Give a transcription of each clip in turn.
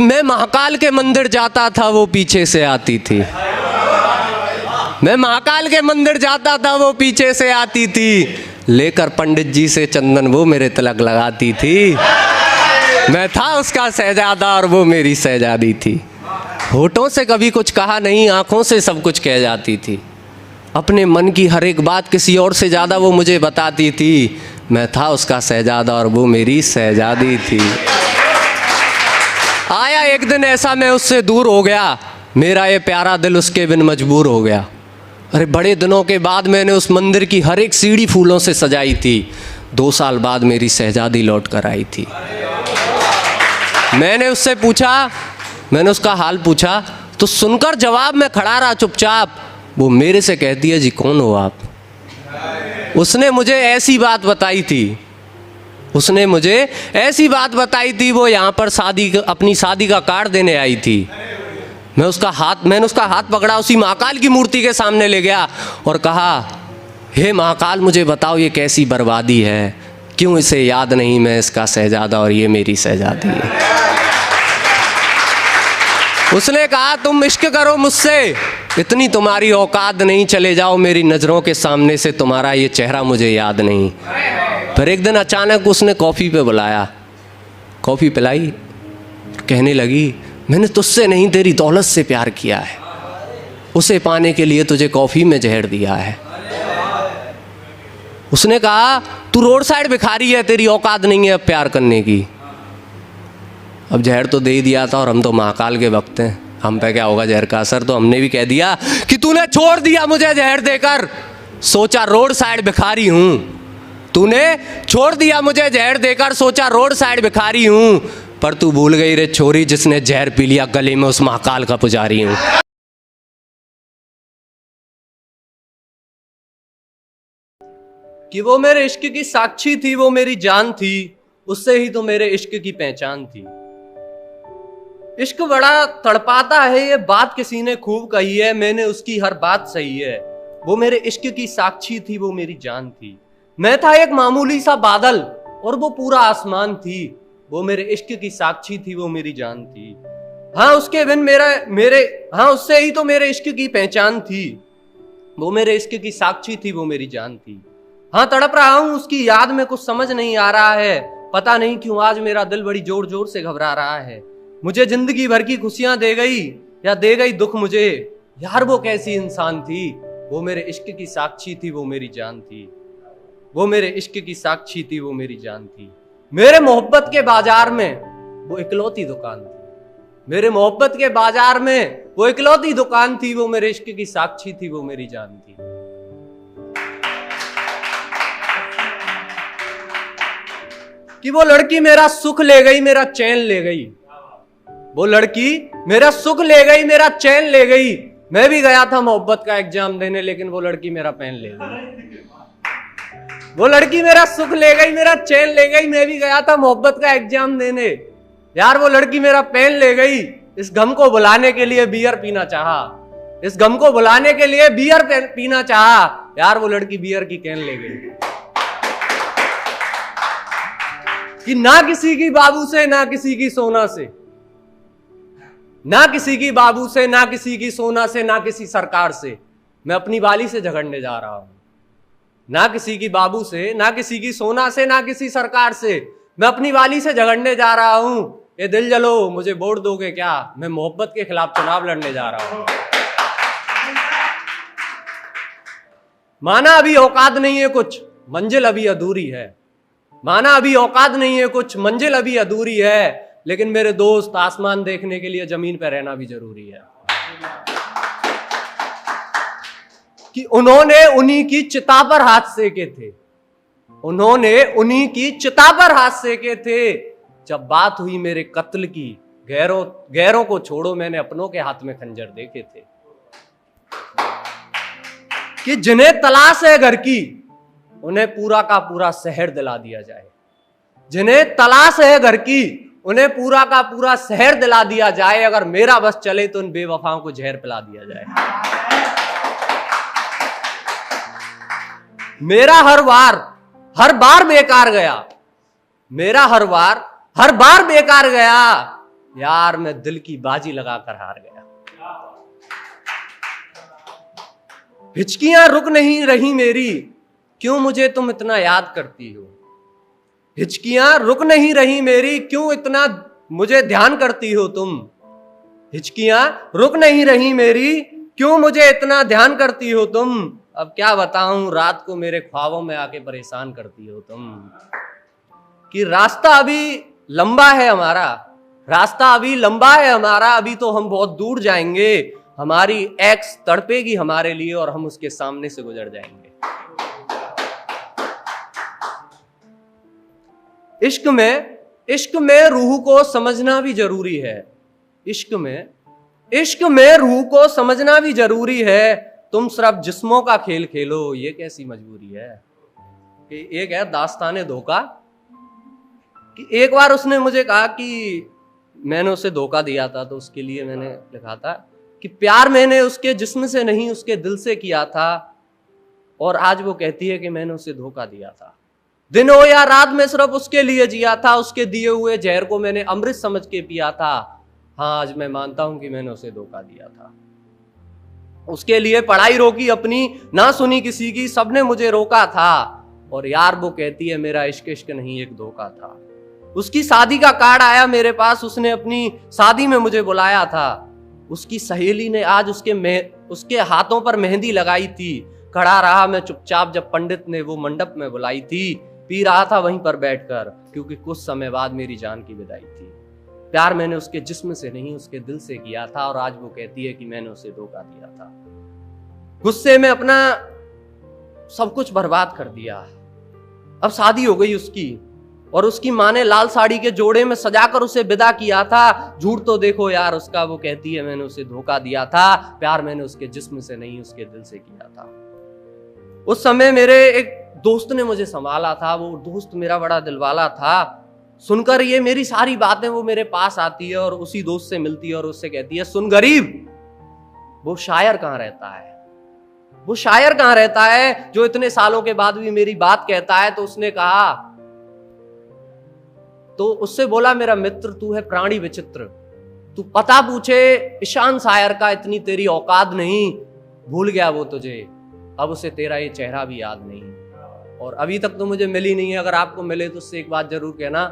मैं महाकाल के मंदिर जाता था वो पीछे से आती थी। मैं महाकाल के मंदिर जाता था वो पीछे से आती थी, लेकर पंडित जी से चंदन वो मेरे तिलक लगाती थी। मैं था उसका शहजादा और वो मेरी शहजादी थी। होठों से कभी कुछ कहा नहीं, आंखों से सब कुछ कह जाती थी। अपने मन की हर एक बात किसी और से ज़्यादा वो मुझे बताती थी। मैं था उसका शहजादा और वो मेरी शहजादी थी। आया एक दिन ऐसा मैं उससे दूर हो गया, मेरा ये प्यारा दिल उसके बिन मजबूर हो गया। अरे बड़े दिनों के बाद मैंने उस मंदिर की हर एक सीढ़ी फूलों से सजाई थी। 2 साल बाद मेरी शहजादी लौट कर आई थी। मैंने उससे पूछा, मैंने उसका हाल पूछा, तो सुनकर जवाब में खड़ा रहा चुपचाप। वो मेरे से कहती है, जी कौन हो आप? उसने मुझे ऐसी बात बताई थी, उसने मुझे ऐसी बात बताई थी, वो यहाँ पर अपनी शादी का कार्ड देने आई थी। मैंने उसका हाथ पकड़ा, उसी महाकाल की मूर्ति के सामने ले गया और कहा, हे महाकाल मुझे बताओ ये कैसी बर्बादी है, क्यों इसे याद नहीं मैं इसका शहजादा और ये मेरी शहजादी है। उसने कहा, तुम इश्क करो मुझसे, इतनी तुम्हारी औकात नहीं, चले जाओ मेरी नज़रों के सामने से, तुम्हारा ये चेहरा मुझे याद नहीं। फिर एक दिन अचानक उसने कॉफ़ी पे बुलाया, कॉफ़ी पिलाई, कहने लगी, मैंने तुझसे नहीं तेरी दौलत से प्यार किया है, उसे पाने के लिए तुझे कॉफ़ी में जहर दिया है। उसने कहा, तू रोड साइड भिखारी है, तेरी औकात नहीं है अब प्यार करने की। अब जहर तो दे ही दिया था और हम तो महाकाल के भक्त हैं, हम पे क्या होगा जहर का असर। तो हमने भी कह दिया कि तूने छोड़ दिया मुझे जहर देकर, सोचा रोड साइड भिखारी हूं। तूने छोड़ दिया मुझे जहर देकर, सोचा रोड साइड भिखारी हूं, पर तू भूल गई रे छोरी जिसने जहर पी लिया गले में उस महाकाल का पुजारी हूं। कि वो मेरे इश्क की साक्षी थी, वो मेरी जान थी, उससे ही तो मेरे इश्क की पहचान थी। इश्क बड़ा तड़पाता है, ये बात किसी ने खूब कही है, मैंने उसकी हर बात सही है। वो मेरे इश्क की साक्षी थी, वो मेरी जान थी। मैं था एक मामूली सा बादल और वो पूरा आसमान थी। वो मेरे इश्क की साक्षी थी, वो मेरी जान थी। हाँ उसके बिन हाँ उससे ही तो मेरे इश्क की पहचान थी। वो मेरे इश्क की साक्षी थी, वो मेरी जान थी। हाँ तड़प रहा हूं उसकी याद में, कुछ समझ नहीं आ रहा है, पता नहीं क्यों आज मेरा दिल बड़ी जोर जोर से घबरा रहा है। मुझे जिंदगी भर की खुशियां दे गई या दे गई दुख मुझे, यार वो कैसी इंसान थी। वो मेरे इश्क की साक्षी थी, वो मेरी जान थी। वो मेरे इश्क की साक्षी थी, वो मेरी जान थी। मेरे मोहब्बत के बाजार में वो इकलौती दुकान थी। मेरे मोहब्बत के बाजार में वो इकलौती दुकान थी। वो मेरे इश्क की साक्षी थी, वो मेरी जान थी। कि वो लड़की मेरा सुख ले गई, मेरा चैन ले गई। वो लड़की मेरा सुख ले गई, मेरा चैन ले गई। मैं भी गया था मोहब्बत का एग्जाम देने, लेकिन वो लड़की मेरा पेन ले गई। वो लड़की मेरा सुख ले गई, मेरा चैन ले गई। मैं भी गया था मोहब्बत का एग्जाम देने, यार वो लड़की मेरा पेन ले गई। इस गम को बुलाने के लिए बियर पीना चाहा, इस गम को बुलाने के लिए बियर पीना चाहा, यार वो लड़की बियर की कैन ले गई। कि ना किसी की बाबू से, ना किसी की सोना से, ना किसी की बाबू से, ना किसी की सोना से, ना किसी सरकार से, मैं अपनी वाली से झगड़ने जा रहा हूं। ना किसी की बाबू से, ना किसी की सोना से, ना किसी सरकार से, मैं अपनी वाली से झगड़ने जा रहा हूं। ये दिल जलो मुझे वोट दोगे क्या, मैं मोहब्बत के खिलाफ चुनाव लड़ने जा रहा हूं। माना अभी औकात नहीं है कुछ, मंजिल अभी अधूरी है। माना अभी औकात नहीं है कुछ, मंजिल अभी अधूरी है। लेकिन मेरे दोस्त, आसमान देखने के लिए जमीन पर रहना भी जरूरी है। कि उन्होंने उन्हीं की चिता पर हाथ सेके थे, उन्होंने उन्हीं की चिता पर हाथ सेके थे। जब बात हुई मेरे कत्ल की, गैरों को छोड़ो, मैंने अपनों के हाथ में खंजर देखे थे। कि जिन्हें तलाश है घर की, उन्हें पूरा का पूरा शहर दिला दिया जाए। जिन्हें तलाश है घर की, उन्हें पूरा का पूरा शहर दिला दिया जाए। अगर मेरा बस चले तो उन बेवफाओं को जहर पिला दिया जाए। मेरा हर बार बेकार गया, मेरा हर बार बेकार गया। यार मैं दिल की बाजी लगाकर हार गया। हिचकियां रुक नहीं रही मेरी, क्यों मुझे तुम इतना याद करती हो। हिचकियां रुक नहीं रही मेरी, क्यों इतना मुझे ध्यान करती हो तुम। हिचकियां रुक नहीं रही मेरी, क्यों मुझे इतना ध्यान करती हो तुम। अब क्या बताऊं, रात को मेरे ख्वाबों में आके परेशान करती हो तुम। कि रास्ता अभी लंबा है हमारा, रास्ता अभी लंबा है हमारा, अभी तो हम बहुत दूर जाएंगे। हमारी एक्स तड़पेगी हमारे लिए और हम उसके सामने से गुजर जाएंगे। इश्क में रूह को समझना भी जरूरी है। इश्क में रूह को समझना भी जरूरी है। तुम सिर्फ जिस्मों का खेल खेलो, ये कैसी मजबूरी है। कि एक है दास्ताने धोखा, कि एक बार उसने मुझे कहा कि मैंने उसे धोखा दिया था, तो उसके लिए मैंने लिखा था कि प्यार मैंने उसके जिस्म से नहीं उसके दिल से किया था, और आज वो कहती है कि मैंने उसे धोखा दिया था। दिन हो या रात में सिर्फ उसके लिए जिया था, उसके दिए हुए जहर को मैंने अमृत समझ के पिया था। हाँ, आज मैं मानता हूं कि मैंने उसे धोखा दिया था। उसके लिए पढ़ाई रोकी अपनी, ना सुनी किसी की, सबने मुझे रोका था। और यार वो कहती है मेरा इश्क इश्क नहीं एक धोखा था। उसकी शादी का कार्ड आया मेरे पास, उसने अपनी शादी में मुझे बुलाया था। उसकी सहेली ने आज उसके हाथों पर मेहंदी लगाई थी। खड़ा रहा मैं चुपचाप जब पंडित ने वो मंडप में बुलाई थी। पी रहा था वहीं पर बैठकर, क्योंकि कुछ समय बाद मेरी जान की विदाई थी। प्यार मैंने उसके जिस्म से नहीं उसके दिल से किया था, और आज वो कहती है कि मैंने उसे धोखा दिया था। गुस्से में अपना सब कुछ बर्बाद कर दिया। अब शादी हो गई उसकी, और उसकी माँ ने लाल साड़ी के जोड़े में सजाकर उसे विदा किया था। झूठ तो देखो यार उसका, वो कहती है मैंने उसे धोखा दिया था। प्यार मैंने उसके जिस्म से नहीं उसके दिल से किया था। उस समय मेरे एक दोस्त ने मुझे संभाला था। वो दोस्त मेरा बड़ा दिलवाला था। सुनकर ये मेरी सारी बातें वो मेरे पास आती है और उसी दोस्त से मिलती है और उससे कहती है, सुन गरीब, वो शायर कहाँ रहता है, वो शायर कहाँ रहता है जो इतने सालों के बाद भी मेरी बात कहता है। तो उसने कहा, तो उससे बोला, मेरा मित्र तू है प्राणी विचित्र, तू पता पूछे ईशान शायर का, इतनी तेरी औकात नहीं। भूल गया वो तुझे, अब उसे तेरा ये चेहरा भी याद नहीं, और अभी तक तो मुझे मिली नहीं है। अगर आपको मिले तो उससे एक बात जरूर कहना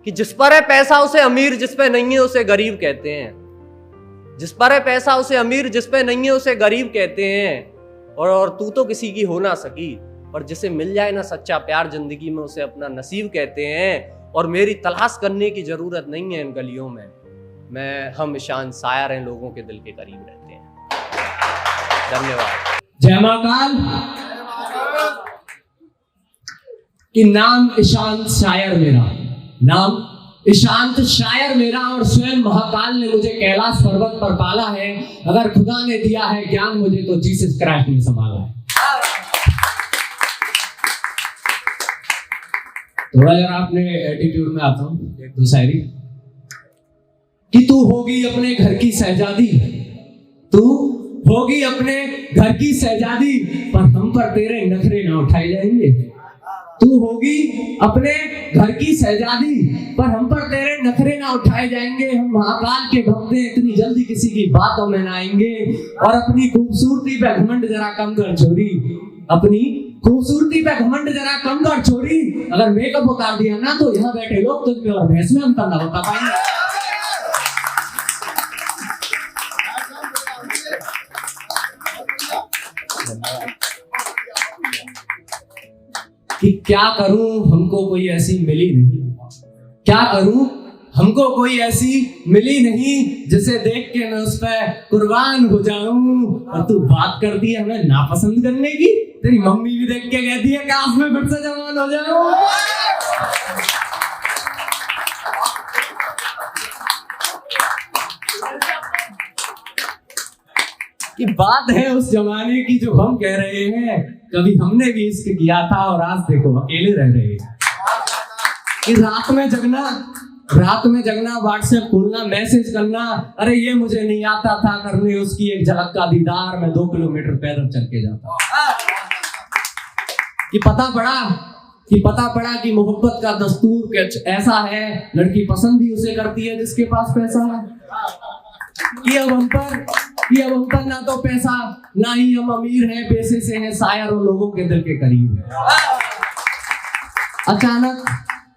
कि जिस पर है पैसा उसे अमीर, जिस पे नहीं है उसे गरीब कहते हैं। जिस पर है पैसा उसे अमीर, जिस पे नहीं है उसे गरीब कहते हैं। और तू तो किसी की हो ना सकी, पर जिसे मिल जाए ना सच्चा प्यार जिंदगी में, उसे अपना नसीब कहते हैं। और मेरी तलाश करने की जरूरत नहीं है इन गलियों में, हम ईशान शायर हैं, लोगों के दिल के करीब रहते हैं। धन्यवाद। जय महाकाल। कि नाम ईशांत शायर मेरा, नाम ईशांत शायर मेरा, और स्वयं महाकाल ने मुझे कैलाश पर्वत पर पाला है। अगर खुदा ने दिया है ज्ञान मुझे, तो जीसस क्राइस्ट ने संभाला है। थोड़ा जरा अपने एटीट्यूड में आता हूं, एक दो शायरी। कि तू होगी अपने घर की शहजादी, तू होगी अपने घर की शहजादी, पर हम पर तेरे नखरे ना उठाए जाएंगे। तू होगी अपने घर की शहजादी, पर हम पर तेरे नखरे ना उठाए जाएंगे। हम महाकाल के भक्त हैं, इतनी जल्दी किसी की बातों में ना आएंगे। और अपनी खूबसूरती पे घमंड जरा कम कर छोरी, अपनी खूबसूरती पे घमंड जरा कम कर छोरी। अगर मेकअप उतार दिया ना, तो यहाँ बैठे लोग तुझ पे और भैंस में अंतर ना बता पाएंगे। कि क्या करूं हमको कोई ऐसी मिली नहीं, क्या करूं हमको कोई ऐसी मिली नहीं, जिसे देख के मैं उस पर कुर्बान हो जाऊं। और तू बात करती है हमें नापसंद करने की, तेरी मम्मी भी देख के कहती है काश में फिर से जवान हो जाऊं। कि बात है उस जमाने की जो हम कह रहे हैं, कभी हमने भी इश्क किया था और आज देखो अकेले रह रहे हैं। कि रात में जगना व्हाट्सएप खोलना, मैसेज करना, अरे ये मुझे नहीं आता था करने, उसकी एक झलक का दीदार, मैं 2 किलोमीटर पैदल चल के जाता। कि पता पड़ा कि पता पड़ा कि मोहब्बत का दस्तूर कुछ ऐसा है, लड़की पसंद ही उसे करती है जिसके पास पैसा है। कि अब हम पर ना तो पैसा, ना ही हम अमीर हैं, पैसे से हैं शायर और लोगों के दिल के करीब है।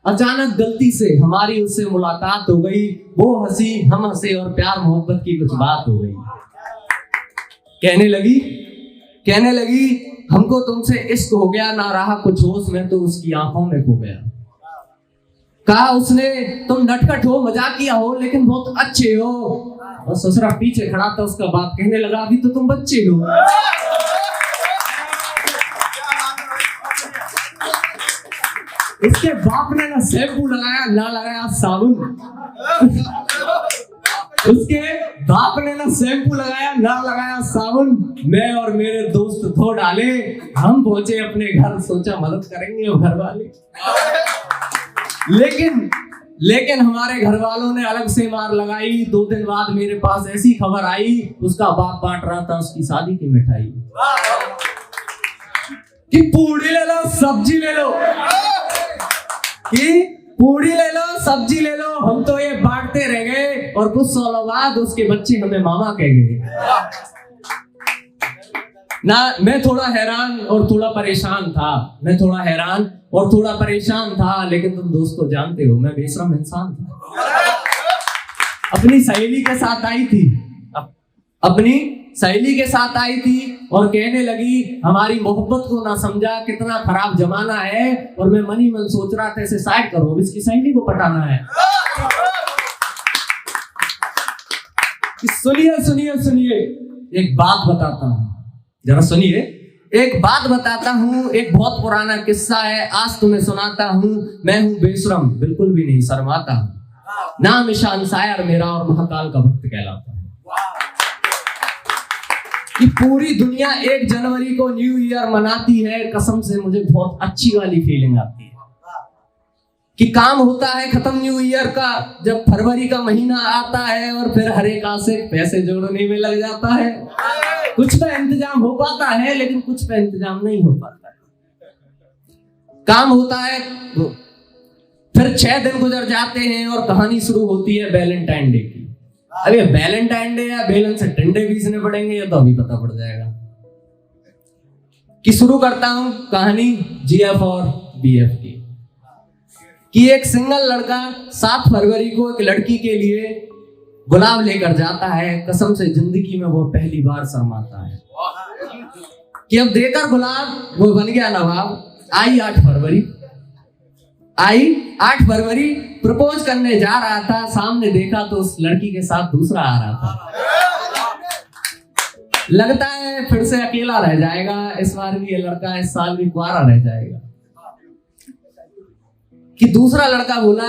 अचानक गलती से हमारी उससे मुलाकात हो गई, वो हंसी हम हंसे और प्यार मोहब्बत की कुछ बात हो गई। कहने लगी हमको तुमसे इश्क हो गया, ना रहा कुछ होश में तो उसकी आंखों में खो गया। कहा उसने तुम नटखट हो, मजाकिया हो, लेकिन बहुत अच्छे हो। और ससुरा पीछे खड़ा था, उसका बाप कहने लगा अभी तो तुम बच्चे हो। इसके बाप ने ना शैम्पू लगाया ना लगाया साबुन। उसके बाप ने ना शैम्पू लगाया ना लगाया साबुन। मैं और मेरे दोस्त धो डाले, हम पहुंचे अपने घर, सोचा मदद करेंगे घर वाले। लेकिन हमारे घर वालों ने अलग से मार लगाई। 2 दिन बाद मेरे पास ऐसी खबर आई, उसका बाप बांट रहा था उसकी शादी की मिठाई। कि पूड़ी ले लो सब्जी ले लो, कि पूड़ी ले लो सब्जी ले लो, हम तो ये बांटते रह गए और कुछ सालों बाद उसके बच्चे हमें मामा कह गए ना। मैं थोड़ा हैरान और थोड़ा परेशान था, लेकिन तुम दोस्तों जानते हो मैं बेशरम इंसान था। अपनी सहेली के साथ आई थी और कहने लगी हमारी मोहब्बत को ना समझा, कितना खराब जमाना है। और मैं मन ही मन सोच रहा था इसे साइड करो, इसकी सहेली को पटाना है। सुनिए एक बात बताता हूँ, जरा सुनिए। एक बात बताता हूँ, एक बहुत पुराना किस्सा है, आज तुम्हें सुनाता हूँ। मैं हूँ बेशरम, बिल्कुल भी नहीं शर्माता हूँ। नाम ईशान शायर मेरा और महाकाल का भक्त कहलाता है। कि पूरी दुनिया 1 जनवरी को न्यू ईयर मनाती है, कसम से मुझे बहुत अच्छी वाली फीलिंग आती है कि काम होता है खत्म न्यू ईयर का, जब फरवरी का महीना आता है और फिर हर एक आसे पैसे जोड़ने में लग जाता है। कुछ पे इंतजाम हो पाता है, लेकिन कुछ पे इंतजाम नहीं हो पाता है। काम होता है, फिर 6 दिन गुजर जाते हैं और कहानी शुरू होती है वैलेंटाइन डे की। अरे वैलेंटाइन डे या बेलन से टंडे बीसने पड़ेंगे, ये तो अभी पता पड़ जाएगा। कि शुरू करता हूं कहानी GF और BF की। कि एक सिंगल लड़का 7 फरवरी को एक लड़की के लिए गुलाब लेकर जाता है। कसम से जिंदगी में वो पहली बार शर्माता है कि अब देकर गुलाब वो बन गया नवाब। आई 8 फरवरी प्रपोज करने जा रहा था, सामने देखा तो उस लड़की के साथ दूसरा आ रहा था। लगता है फिर से अकेला रह जाएगा, इस बार भी ये लड़का इस साल भी कुंवारा रह जाएगा। कि दूसरा लड़का बोला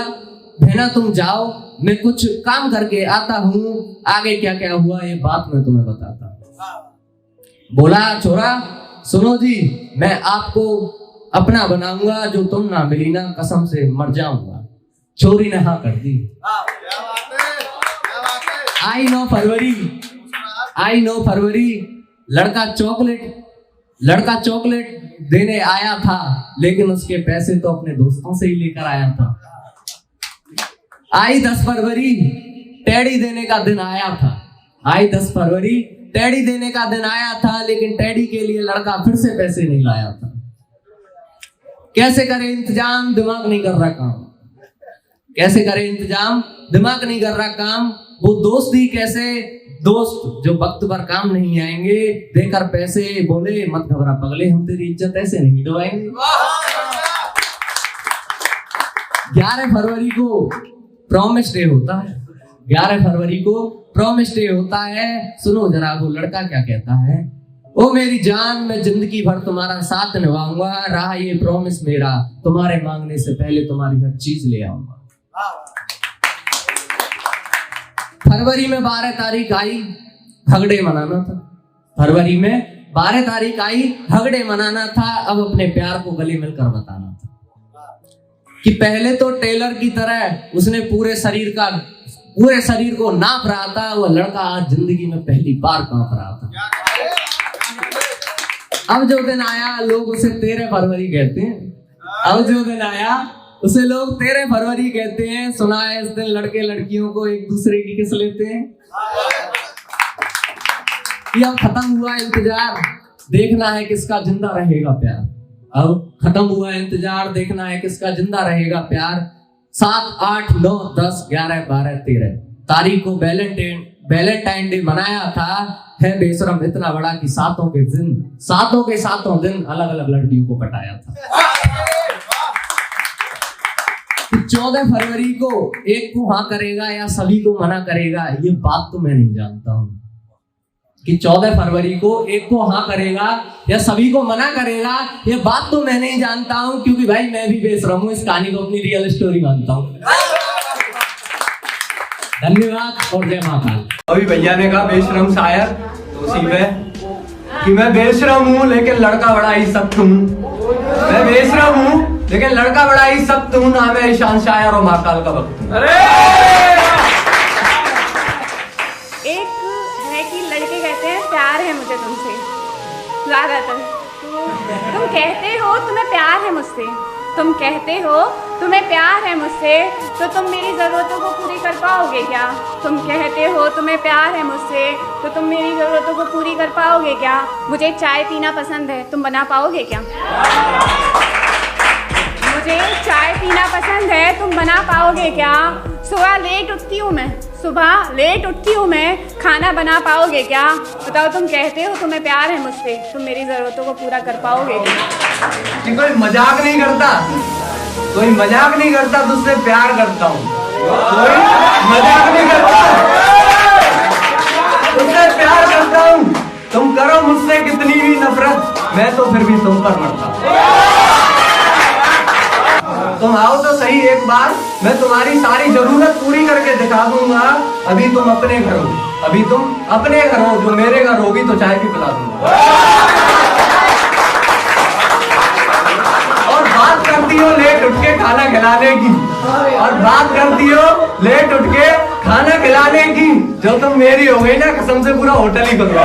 बहना तुम जाओ, मैं कुछ काम करके आता हूं, आगे क्या क्या हुआ ये बात मैं तुम्हें बताता हूं। बोला छोरा सुनो जी, मैं आपको अपना बनाऊंगा, जो तुम ना मिली ना कसम से मर जाऊंगा। छोरी ने हाँ कर दी। आई 9 फरवरी लड़का चॉकलेट देने आया था, लेकिन उसके पैसे तो अपने दोस्तों से ही लेकर आया था। आई 10 फरवरी टेडी देने का दिन आया था। लेकिन टेडी के लिए लड़का फिर से पैसे नहीं लाया था। कैसे करे इंतजाम, दिमाग नहीं कर रहा काम। वो दोस्त ही कैसे, दोस्त जो वक्त पर काम नहीं आएंगे, देकर पैसे बोले मत घबरा पगले, हम तेरी इज्जत ऐसे नहीं डुबाएंगे। 11 फरवरी को प्रॉमिस डे होता है। सुनो जरा वो लड़का क्या कहता है। ओ मेरी जान, मैं जिंदगी भर तुम्हारा साथ निभाऊंगा, रहा ये प्रॉमिस मेरा, तुम्हारे मांगने से पहले तुम्हारी हर चीज ले आऊंगा। फरवरी में 12 तारीख आई, हगड़े मनाना था। अब अपने प्यार को गले मिलकर बताना था। कि पहले तो टेलर की तरह उसने पूरे शरीर को नाप रहा था, वो लड़का आज जिंदगी में पहली बार कांप रहा था। अब जो दिन आया लोग उसे 13 फरवरी कहते हैं। अब जो दिन आया उसे लोग 13 फरवरी कहते हैं। सुना है इस दिन लड़के लड़कियों को एक दूसरे की किस लेते हैं। कि अब खत्म हुआ इंतजार, देखना है किसका जिंदा रहेगा प्यार। अब खत्म हुआ इंतजार, देखना है किसका जिंदा रहेगा प्यार। 7, 8, 9, 10, 11, 12, 13 तारीख को वैलेंटाइन डे मनाया था। है बेशरम इतना बड़ा कि सातों के सातों दिन अलग अलग लड़कियों को पटाया था। 14 फरवरी को एक को हाँ करेगा या सभी को मना करेगा, ये बात तो मैं नहीं जानता हूं कि 14 फरवरी को एक को हाँ करेगा या सभी को मना करेगा, ये बात तो मैं नहीं जानता हूं। क्योंकि भाई मैं भी बेशरम हूं, इस कहानी को अपनी रियल स्टोरी मानता हूं। धन्यवाद और जय महाकाल। अभी भैया ने कहा बेशरम शायर, तो उसी पे कि मैं बेशरम हूँ लेकिन लड़का बड़ा ही सख्त हूँ। मैं बेशरम हूँ लेकिन लड़का बड़ा ही सख्त हूँ, ना मैं ईशान शायर और महाकाल का भक्त हूँ। एक है कि लड़के कहते हैं प्यार है मुझे तुमसे, ज्यादातर तुम कहते हो तुम्हें प्यार है मुझसे, तुम कहते हो तुम्हें प्यार है मुझसे, तो तुम मेरी ज़रूरतों को पूरी कर पाओगे क्या? तुम कहते हो तुम्हें प्यार है मुझसे, तो तुम मेरी ज़रूरतों को पूरी कर पाओगे क्या? मुझे चाय पीना पसंद है, तुम बना पाओगे क्या? मुझे चाय पीना पसंद है, तुम बना पाओगे क्या? सुबह लेट उठती हूँ मैं, खाना बना पाओगे क्या? बताओ, तुम कहते हो तुम्हें प्यार है मुझसे, तुम मेरी ज़रूरतों को पूरा कर पाओगे क्या? कोई मजाक नहीं करता, तुझसे प्यार करता हूँ। कोई मजाक नहीं करता, तुझसे प्यार करता हूँ। तुम करो मुझसे कितनी भी नफरत, मैं तो फिर भी तुम पर मरता हूँ। तुम आओ तो सही एक बार, मैं तुम्हारी सारी जरूरत पूरी करके दिखा दूंगा। अभी तुम अपने घर हो, जो मेरे घर होगी तो चाय भी पिला दूंगा। और बात करती हो लेट उठ के खाना खिलाने की, जो तुम मेरी हो गई ना, कसम से पूरा होटल ही खुलवा।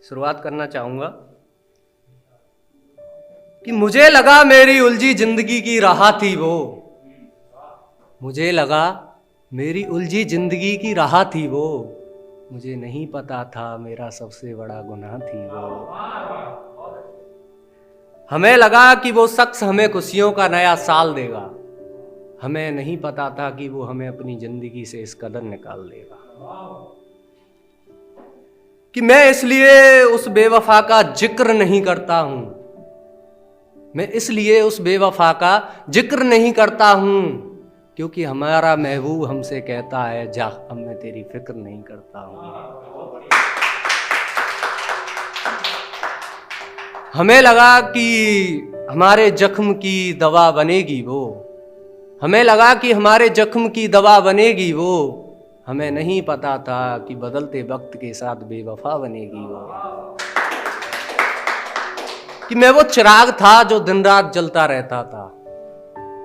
शुरुआत करना चाहूंगा कि मुझे लगा मेरी उलझी जिंदगी की राह थी वो, मुझे लगा मेरी उलझी जिंदगी की राह थी वो, मुझे नहीं पता था मेरा सबसे बड़ा गुनाह थी वो। हमें लगा कि वो शख्स हमें खुशियों का नया साल देगा, हमें नहीं पता था कि वो हमें अपनी जिंदगी से इस कदर निकाल देगा। कि मैं इसलिए उस बेवफा का जिक्र नहीं करता हूं, मैं इसलिए उस बेवफा का जिक्र नहीं करता हूं, क्योंकि हमारा महबूब हमसे कहता है जा, अब मैं तेरी फिक्र नहीं करता हूं। हमें लगा कि हमारे जख्म की दवा बनेगी वो, हमें लगा कि हमारे जख्म की दवा बनेगी वो, हमें नहीं पता था कि बदलते वक्त के साथ बेवफा बनेगी वो। कि मैं वो चिराग था जो दिन रात जलता रहता था,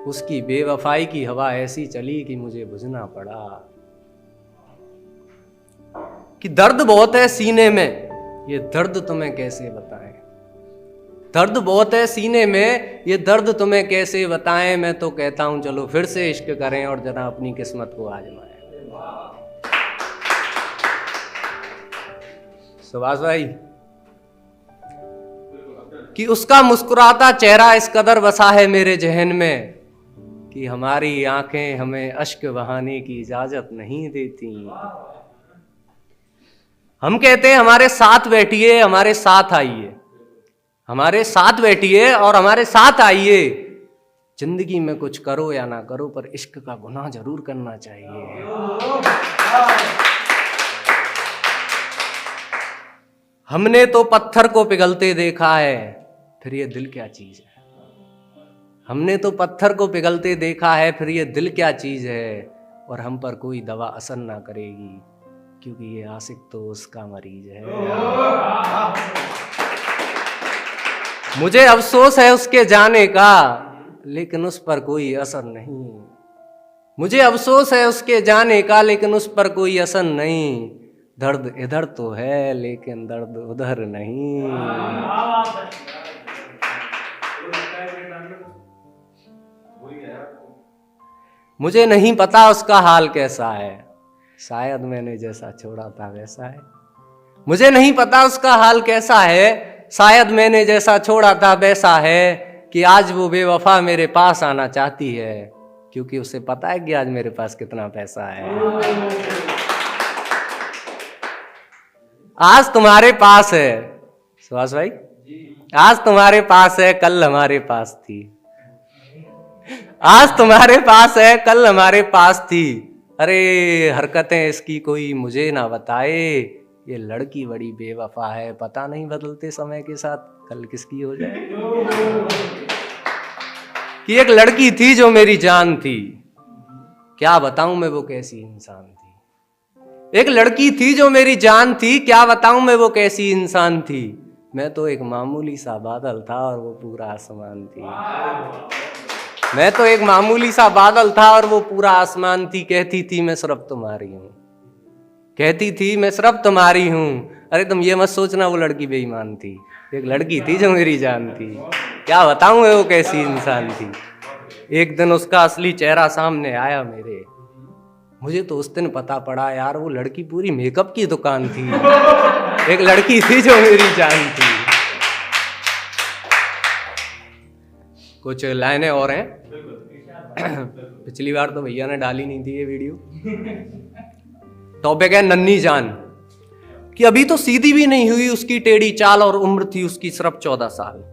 उसकी बेवफाई की हवा ऐसी चली कि मुझे बुझना पड़ा। कि दर्द बहुत है सीने में, ये दर्द तुम्हें कैसे बताएं, दर्द बहुत है सीने में, ये दर्द तुम्हें कैसे बताएं। मैं तो कहता हूं चलो फिर से इश्क करें और जरा अपनी किस्मत को आजमाएं। सुभाष भाई, कि उसका मुस्कुराता चेहरा इस कदर बसा है मेरे जहन में कि हमारी आंखें हमें अश्क बहाने की इजाजत नहीं देती। हम कहते हैं हमारे साथ बैठिए, हमारे साथ आइए, हमारे साथ बैठिए और हमारे साथ आइए। जिंदगी में कुछ करो या ना करो, पर इश्क का गुनाह जरूर करना चाहिए। हमने तो पत्थर को पिघलते देखा है, फिर ये दिल क्या चीज है। हमने तो पत्थर को पिघलते देखा है, फिर ये दिल क्या चीज है। और हम पर कोई दवा असर ना करेगी, क्योंकि ये आशिक तो उसका मरीज है। मुझे अफसोस है उसके जाने का, लेकिन उस पर कोई असर नहीं। मुझे अफसोस है उसके जाने का, लेकिन उस पर कोई असर नहीं। दर्द इधर तो है, लेकिन दर्द उधर नहीं। मुझे नहीं पता उसका हाल कैसा है, शायद मैंने जैसा छोड़ा था वैसा है। मुझे नहीं पता उसका हाल कैसा है, शायद मैंने जैसा छोड़ा था वैसा है। कि आज वो बेवफा मेरे पास आना चाहती है, क्योंकि उसे पता है कि आज मेरे पास कितना पैसा है। आज तुम्हारे पास है सुभाष भाई, आज तुम्हारे पास है, कल हमारे पास थी। आज तुम्हारे पास है, कल हमारे पास थी। अरे हरकतें इसकी कोई मुझे ना बताए, ये लड़की बड़ी बेवफा है, पता नहीं बदलते समय के साथ कल किसकी हो जाए। कि एक लड़की थी जो मेरी जान थी, क्या बताऊं मैं वो कैसी इंसान थी। एक लड़की थी जो मेरी जान थी, क्या बताऊं मैं वो कैसी इंसान थी। मैं तो एक मामूली सा बादल था और वो पूरा आसमान थी। मैं तो एक मामूली सा बादल था और वो पूरा आसमान थी। कहती थी मैं सिर्फ तुम्हारी हूं, कहती थी मैं सिर्फ तुम्हारी हूं। अरे तुम ये मत सोचना वो लड़की बेईमान थी, एक लड़की थी जो मेरी जान थी। क्या बताऊं मैं वो कैसी इंसान थी। एक दिन उसका असली चेहरा सामने आया मेरे, मुझे तो उस दिन पता पड़ा यार वो लड़की पूरी मेकअप की दुकान थी। एक लड़की थी जो मेरी जान थी। कुछ लाइनें और हैं, पिछली बार तो भैया ने डाली नहीं थी ये वीडियो। टॉपिक है नन्ही जान। कि अभी तो सीधी भी नहीं हुई उसकी टेढ़ी चाल और उम्र थी उसकी सिर्फ 14 साल।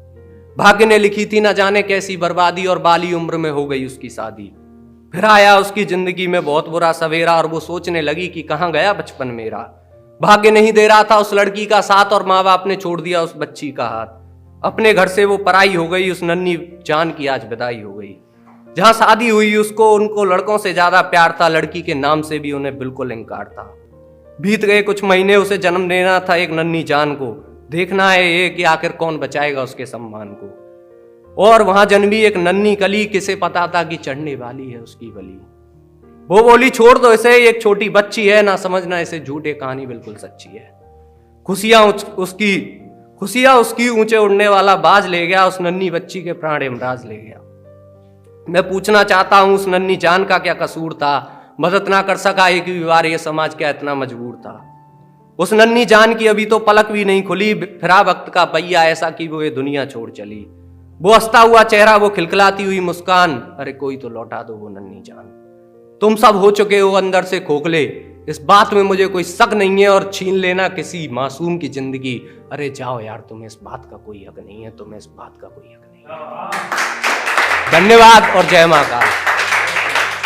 भाग्य ने लिखी थी न जाने कैसी बर्बादी और बाली उम्र में हो गई उसकी शादी। फिर आया उसकी जिंदगी में बहुत बुरा सवेरा और वो सोचने लगी कि कहां गया बचपन मेरा। भाग्य नहीं दे रहा था उस लड़की का साथ और माँ बाप ने छोड़ दिया उस बच्ची का हाथ। अपने घर से वो पराई हो गई, उस नन्ही जान की आज विदाई हो गई। जहां शादी हुई उसको उनको लड़कों से ज्यादा प्यार था, लड़की के नाम से भी उन्हें बिल्कुल इंकार था। बीत गए कुछ महीने, उसे जन्म देना था एक नन्ही जान को। देखना है ये कि आखिर कौन बचाएगा उसके सम्मान को। और वहां जन्मी एक नन्ही कली, किसे पता था कि चढ़ने वाली है उसकी बली। वो बोली छोड़ दो इसे, एक छोटी बच्ची है, ना समझना इसे झूठे, कहानी बिल्कुल सच्ची है। खुशियां उसकी ऊंचे उड़ने वाला बाज ले गया, उस नन्ही बच्ची के प्राण इमराज ले गया। मैं पूछना चाहता हूं उस नन्ही जान का क्या कसूर था, मदद ना कर सका एक भी बार ये समाज क्या इतना मजबूर था। उस नन्ही जान की अभी तो पलक भी नहीं खुली, फिरा वक्त का पहिया ऐसा कि वो ये दुनिया छोड़ चली। वो हंसता हुआ चेहरा, वो खिलखिलाती हुई मुस्कान, अरे कोई तो लौटा दो वो नन्ही जान। तुम सब हो चुके हो अंदर से खोखले, इस बात में मुझे कोई शक नहीं है, और छीन लेना किसी मासूम की जिंदगी, अरे जाओ यार, तुम्हें इस बात का कोई हक नहीं है, तुम्हें इस बात का कोई हक नहीं है। धन्यवाद और जय मां काल।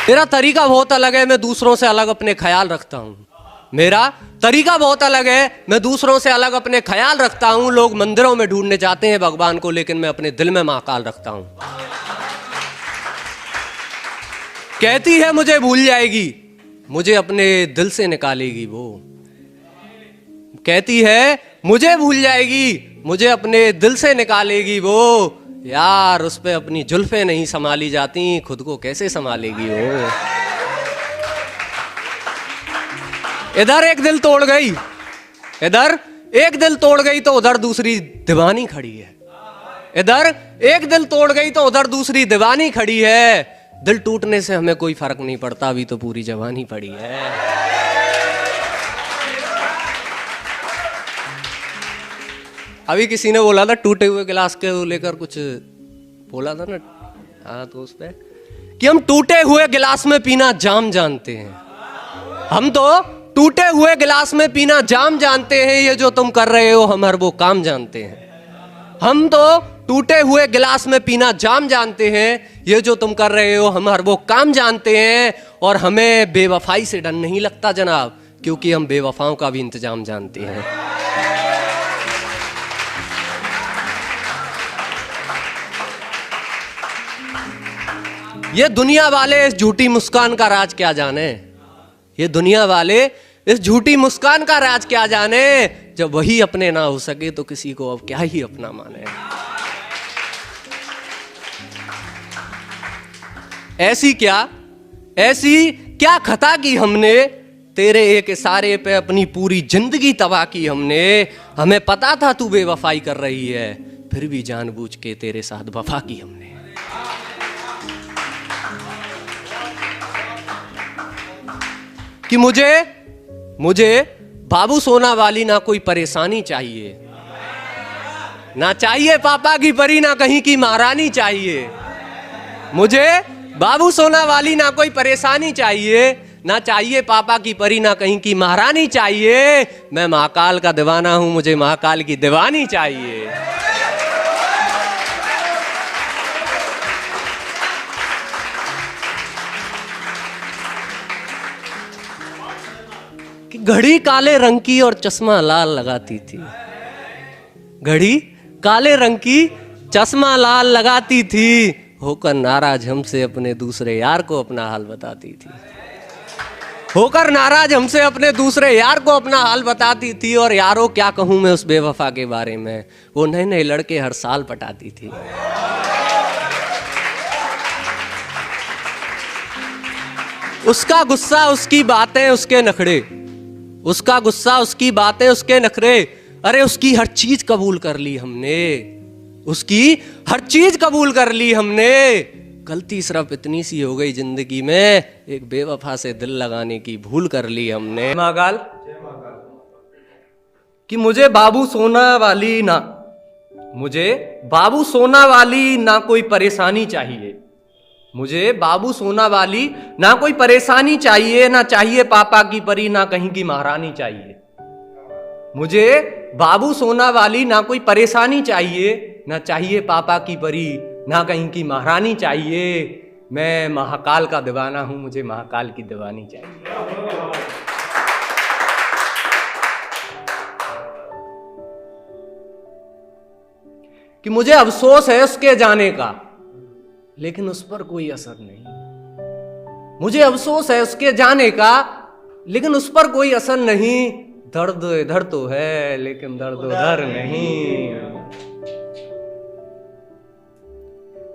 मेरा तरीका बहुत अलग है, मैं दूसरों से अलग अपने ख्याल रखता हूं। मेरा तरीका बहुत अलग है, मैं दूसरों से अलग अपने ख्याल रखता हूं। लोग मंदिरों में ढूंढने जाते हैं भगवान को, लेकिन मैं अपने दिल में महाकाल रखता हूं। कहती है मुझे भूल जाएगी, मुझे अपने दिल से निकालेगी वो। कहती है मुझे भूल जाएगी, मुझे अपने दिल से निकालेगी वो। यार उस पे अपनी जुल्फे नहीं संभाली जाती, खुद को कैसे संभालेगी वो। इधर एक दिल तोड़ गई, इधर एक दिल तोड़ गई तो उधर दूसरी दीवानी खड़ी है। इधर एक दिल तोड़ गई तो उधर दूसरी दीवानी खड़ी है। दिल टूटने से हमें कोई फर्क नहीं पड़ता, अभी तो पूरी जवानी पड़ी है। अभी किसी ने बोला था टूटे हुए गिलास के लेकर कुछ बोला था ना, हाँ तो उस पे कि हम टूटे हुए गिलास में पीना जाम जानते हैं। हम तो टूटे हुए गिलास में पीना जाम जानते हैं, ये जो तुम कर रहे हो हम हर वो काम जानते हैं। हम तो टूटे हुए गिलास में पीना जाम जानते हैं, ये जो तुम कर रहे हो हम हर वो काम जानते हैं। और हमें बेवफाई से डर नहीं लगता जनाब, क्योंकि हम बेवफाओं का भी इंतजाम जानते हैं। ये दुनिया वाले इस झूठी मुस्कान का राज क्या जाने, ये दुनिया वाले इस झूठी मुस्कान का राज क्या जाने। जब वही अपने ना हो सके तो किसी को अब क्या ही अपना माने। ऐसी क्या खता की हमने, तेरे एक इशारे पे अपनी पूरी जिंदगी तबाह की हमने। हमें पता था तू बेवफाई कर रही है, फिर भी जानबूझ के तेरे साथ वफा की हमने। कि मुझे बाबू सोना वाली ना कोई परेशानी चाहिए, ना चाहिए पापा की परी, ना कहीं की महारानी चाहिए। मुझे बाबू सोना वाली ना कोई परेशानी चाहिए, ना चाहिए पापा की परी, ना कहीं की महारानी चाहिए। मैं महाकाल का दीवाना हूं, मुझे महाकाल की दीवानी चाहिए। कि घड़ी काले रंग की और चश्मा लाल लगाती थी, घड़ी काले रंग की चश्मा लाल लगाती थी, होकर नाराज हमसे अपने दूसरे यार को अपना हाल बताती थी, होकर नाराज हमसे अपने दूसरे यार को अपना हाल बताती थी। और यारो क्या कहूं मैं उस बेवफा के बारे में, वो नए नए लड़के हर साल पटाती थी। उसका गुस्सा उसकी बातें उसके नखरे, उसका गुस्सा उसकी बातें उसके नखरे। अरे उसकी हर चीज कबूल कर ली हमने, उसकी हर चीज कबूल कर ली हमने। गलती सिर्फ इतनी सी हो गई जिंदगी में, एक बेवफा से दिल लगाने की भूल कर ली हमने। महाकाल कि मुझे बाबू सोना वाली ना, मुझे बाबू सोना वाली ना कोई परेशानी चाहिए, मुझे बाबू सोना वाली ना कोई परेशानी चाहिए, ना चाहिए पापा की परी, ना कहीं की महारानी चाहिए। मुझे बाबू सोना वाली ना कोई परेशानी चाहिए, ना चाहिए पापा की परी, ना कहीं की महारानी चाहिए। मैं महाकाल का दीवाना हूं, मुझे महाकाल की दीवानी चाहिए। कि मुझे अफसोस है उसके जाने का, लेकिन उस पर कोई असर नहीं। मुझे अफसोस है उसके जाने का, लेकिन उस पर कोई असर नहीं। दर्द इधर तो है, लेकिन दर्द उधर नहीं।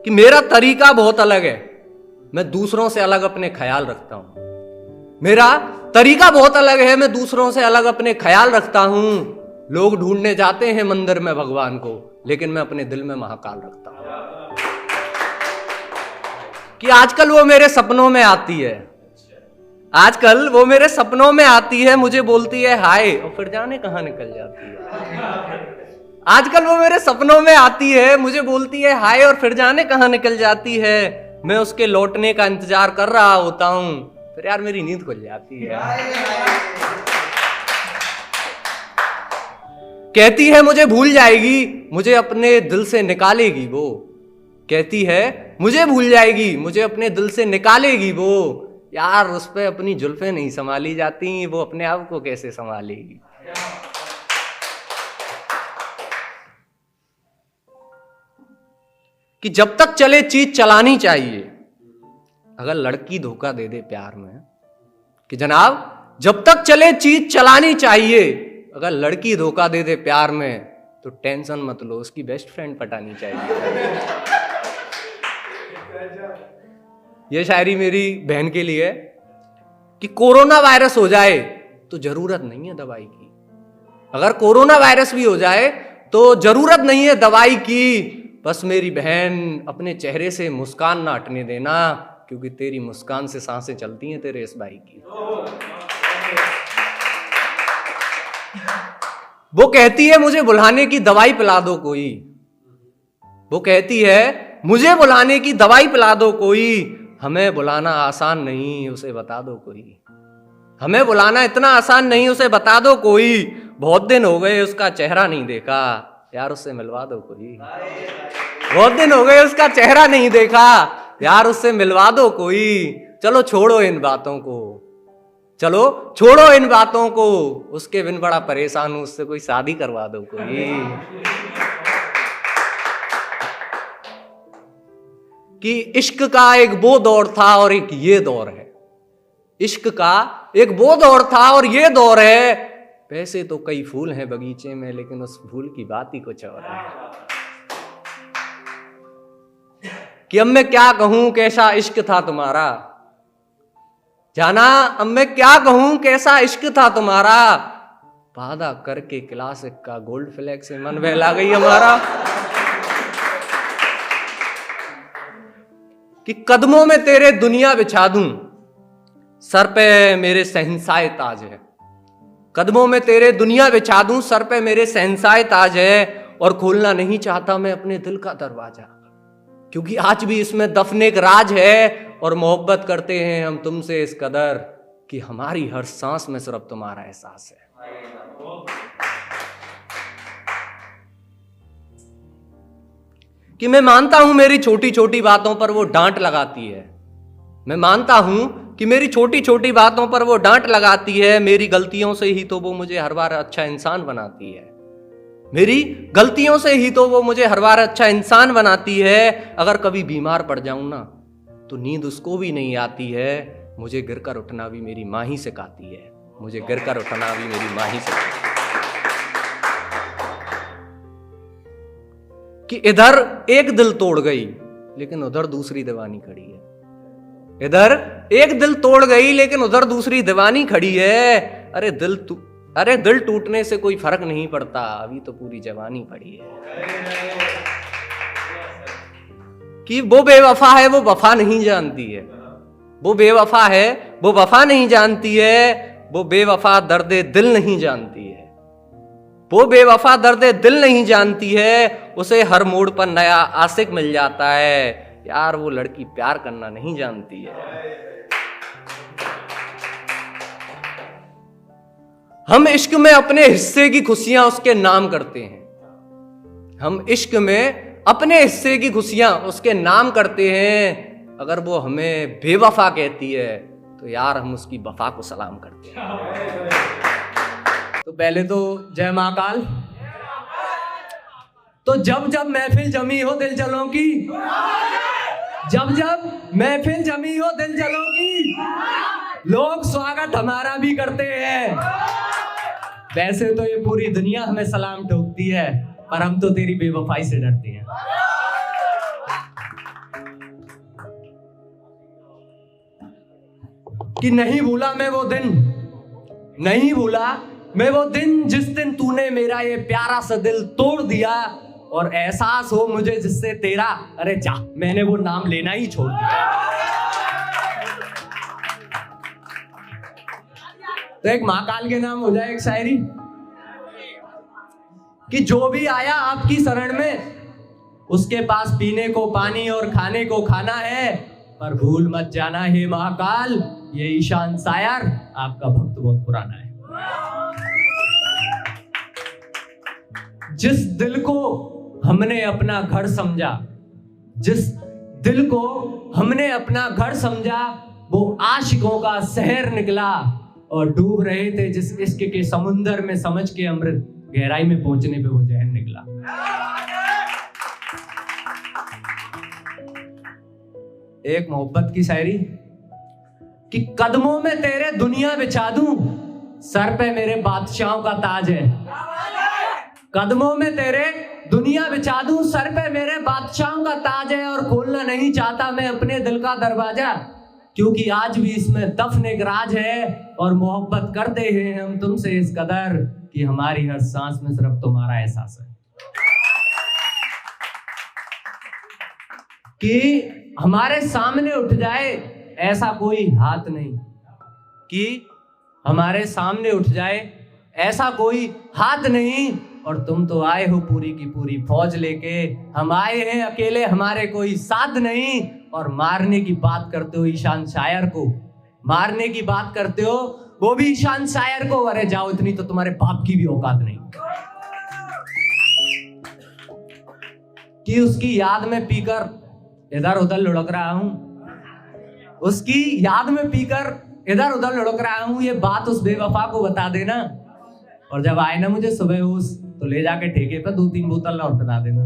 कि मेरा तरीका बहुत अलग है, मैं दूसरों से अलग अपने ख्याल रखता हूं। मेरा तरीका बहुत अलग है, मैं दूसरों से अलग अपने ख्याल रखता हूं। लोग ढूंढने जाते हैं मंदिर में भगवान को, लेकिन मैं अपने दिल में महाकाल रखता हूं। कि आजकल वो मेरे सपनों में आती है, आजकल वो मेरे सपनों में आती है, मुझे बोलती है हाय, और फिर जाने कहां निकल जाती है। आजकल वो मेरे सपनों में आती है, मुझे बोलती है हाय, और फिर जाने कहां निकल जाती है। मैं उसके लौटने का इंतजार कर रहा होता हूं, फिर यार मेरी नींद खुल जाती है। कहती है मुझे भूल जाएगी, मुझे अपने दिल से निकालेगी वो। कहती है मुझे भूल जाएगी, मुझे अपने दिल से निकालेगी वो। यार उस पे अपनी जुल्फें नहीं संभाली जाती, वो अपने आप को कैसे संभालेगी। कि जब तक चले चीज चलानी चाहिए, अगर लड़की धोखा दे दे प्यार में, कि जनाब जब तक चले चीज चलानी चाहिए, अगर लड़की धोखा दे दे प्यार में तो टेंशन मत लो, उसकी बेस्ट फ्रेंड पटानी चाहिए। यह शायरी मेरी बहन के लिए है कि कोरोना वायरस हो जाए तो जरूरत नहीं है दवाई की। अगर कोरोना वायरस भी हो जाए तो जरूरत नहीं है दवाई की। बस मेरी बहन अपने चेहरे से मुस्कान ना हटने देना, क्योंकि तेरी मुस्कान से सांसें चलती हैं तेरे इस भाई की। वो कहती है मुझे बुलाने की दवाई पिला दो कोई, वो कहती है मुझे बुलाने की दवाई पिला दो कोई। हमें बुलाना आसान नहीं, उसे बता दो कोई। हमें बुलाना इतना आसान नहीं, उसे बता दो कोई। बहुत दिन हो गए उसका चेहरा नहीं देखा, यार उससे मिलवा दो कोई। बहुत दिन हो गए उसका चेहरा नहीं देखा, यार उससे मिलवा दो कोई। चलो छोड़ो इन बातों को, चलो छोड़ो इन बातों को, उसके बिन बड़ा परेशान हूं, उससे कोई शादी करवा दो कोई। कि इश्क का एक वो दौर था और एक ये दौर है। इश्क का एक वो दौर था और ये दौर है। वैसे तो कई फूल हैं बगीचे में, लेकिन उस फूल की बात ही कुछ और है। कि अब मैं क्या कहूं कैसा इश्क था तुम्हारा। जाना अब मैं क्या कहूं कैसा इश्क था तुम्हारा, वादा करके क्लासिक का गोल्ड फ्लैग से मन बहला गई हमारा। कि कदमों में तेरे दुनिया बिछा दूं, सर पे मेरे शहंशाह ताज है। कदमों में तेरे दुनिया बिछा दूं, सर पे मेरे शहंशाह ताज है। और खोलना नहीं चाहता मैं अपने दिल का दरवाजा, क्योंकि आज भी इसमें दफन एक राज है। और मोहब्बत करते हैं हम तुमसे इस कदर कि हमारी हर सांस में सिर्फ तुम्हारा एहसास है। कि मैं मानता हूं मेरी छोटी छोटी बातों पर वो डांट लगाती है। मैं मानता हूं कि मेरी छोटी छोटी बातों पर वो डांट लगाती है। मेरी गलतियों से ही तो वो मुझे हर बार अच्छा इंसान बनाती है। मेरी गलतियों से ही तो वो मुझे हर बार अच्छा इंसान बनाती है। अगर कभी बीमार पड़ जाऊं ना तो नींद उसको भी नहीं आती है। मुझे गिर कर उठना भी मेरी माँ ही सिखाती है। मुझे गिर कर उठना भी मेरी माँ ही सिखाती है। कि इधर एक दिल तोड़ गई लेकिन उधर दूसरी दीवानी खड़ी है। इधर एक दिल तोड़ गई लेकिन उधर दूसरी दीवानी खड़ी है। अरे दिल टूटने से कोई फर्क नहीं पड़ता, अभी तो पूरी जवानी पड़ी है। कि वो बेवफा है वो वफा नहीं जानती है। वो बेवफा है वो वफा नहीं जानती है। वो बेवफा दर्दे दिल नहीं जानती है। वो बेवफा दर्दे दिल नहीं जानती है। उसे हर मोड़ पर नया आशिक मिल जाता है। यार वो लड़की प्यार करना नहीं जानती है। हम इश्क में अपने हिस्से की खुशियां उसके नाम करते हैं। हम इश्क में अपने हिस्से की खुशियां उसके नाम करते हैं। अगर वो हमें बेवफा कहती है तो यार हम उसकी वफा को सलाम करते हैं। तो पहले तो जय महाकाल। तो जब जब महफिल जमी हो दिल जलों की, जब जब महफिल जमी हो दिल जलों की, लोग स्वागत हमारा भी करते हैं। वैसे तो ये पूरी दुनिया हमें सलाम ठोकती है, पर हम तो तेरी बेवफाई से डरते हैं। कि नहीं भूला मैं वो दिन, नहीं भूला मैं वो दिन जिस दिन तूने मेरा ये प्यारा सा दिल तोड़ दिया। और एहसास हो मुझे जिससे तेरा, अरे जा मैंने वो नाम लेना ही छोड़ दिया। तो एक महाकाल के नाम हो जाए एक शायरी कि जो भी आया आपकी शरण में उसके पास पीने को पानी और खाने को खाना है, पर भूल मत जाना हे महाकाल ये ईशान शायर आपका भक्त बहुत पुराना है। जिस दिल को हमने अपना घर समझा, जिस दिल को हमने अपना घर समझा, वो आशिकों का शहर निकला। और डूब रहे थे जिस इश्क के समुंदर में, समझ के अमृत गहराई में पहुंचने पे वो जहर निकला। एक मोहब्बत की शायरी कि कदमों में तेरे दुनिया बिछा दूं, सर पे मेरे बादशाहों का ताज है। कदमों में तेरे दुनिया बिछा दूं, सर पे मेरे बादशाहों का ताज है। और खोलना नहीं चाहता मैं अपने दिल का दरवाजा, क्योंकि आज भी इसमें दफन एक राज है। और मोहब्बत करते हैं हम तुमसे इस कदर कि हमारी हर सांस में सिर्फ तुम्हारा एहसास है। कि हमारे सामने उठ जाए ऐसा कोई हाथ नहीं, कि हमारे सामने उठ जाए ऐसा कोई हाथ नहीं। और तुम तो आए हो पूरी की पूरी फौज लेके, हम आए हैं अकेले, हमारे कोई साथ नहीं। और मारने की बात करते हो ईशान शायर को, मारने की बात करते हो वो भी ईशान शायर को। अरे जाओ, इतनी तो तुम्हारे बाप की भी औकात नहीं कि उसकी याद में पीकर इधर उधर लुढ़क रहा हूं, उसकी याद में पीकर इधर उधर लुढ़क रहा हूं। ये बात उस बेवफा को बता देना, और जब आए ना मुझे सुबह होश तो ले जाके ठेके पर 2-3 बोतल और पिला देना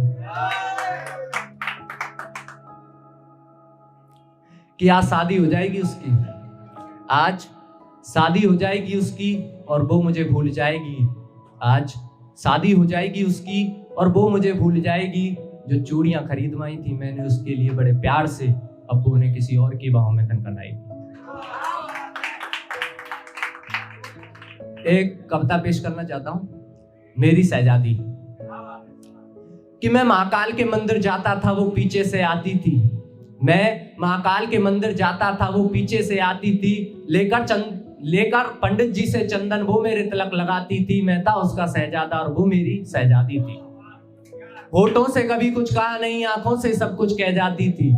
कि आज शादी हो जाएगी उसकी, आज शादी हो जाएगी उसकी और वो मुझे भूल जाएगी। आज शादी हो जाएगी उसकी और वो मुझे भूल जाएगी। जो चूड़ियां खरीदवाई थी मैंने उसके लिए बड़े प्यार से अब्बू ने किसी और की बाहों में खनखनाई थी। एक कविता पेश करना चाहता हूं, मेरी शहजादी। कि मैं महाकाल के मंदिर जाता था वो पीछे से आती थी, मैं महाकाल के मंदिर जाता था वो पीछे से आती थी, लेकर पंडित जी से चंदन वो मेरे तिलक लगाती थी, मैं था उसका शहजादा और वो मेरी शहजादी थी। होठों से कभी कुछ कहा नहीं, आंखों से सब कुछ कह जाती थी,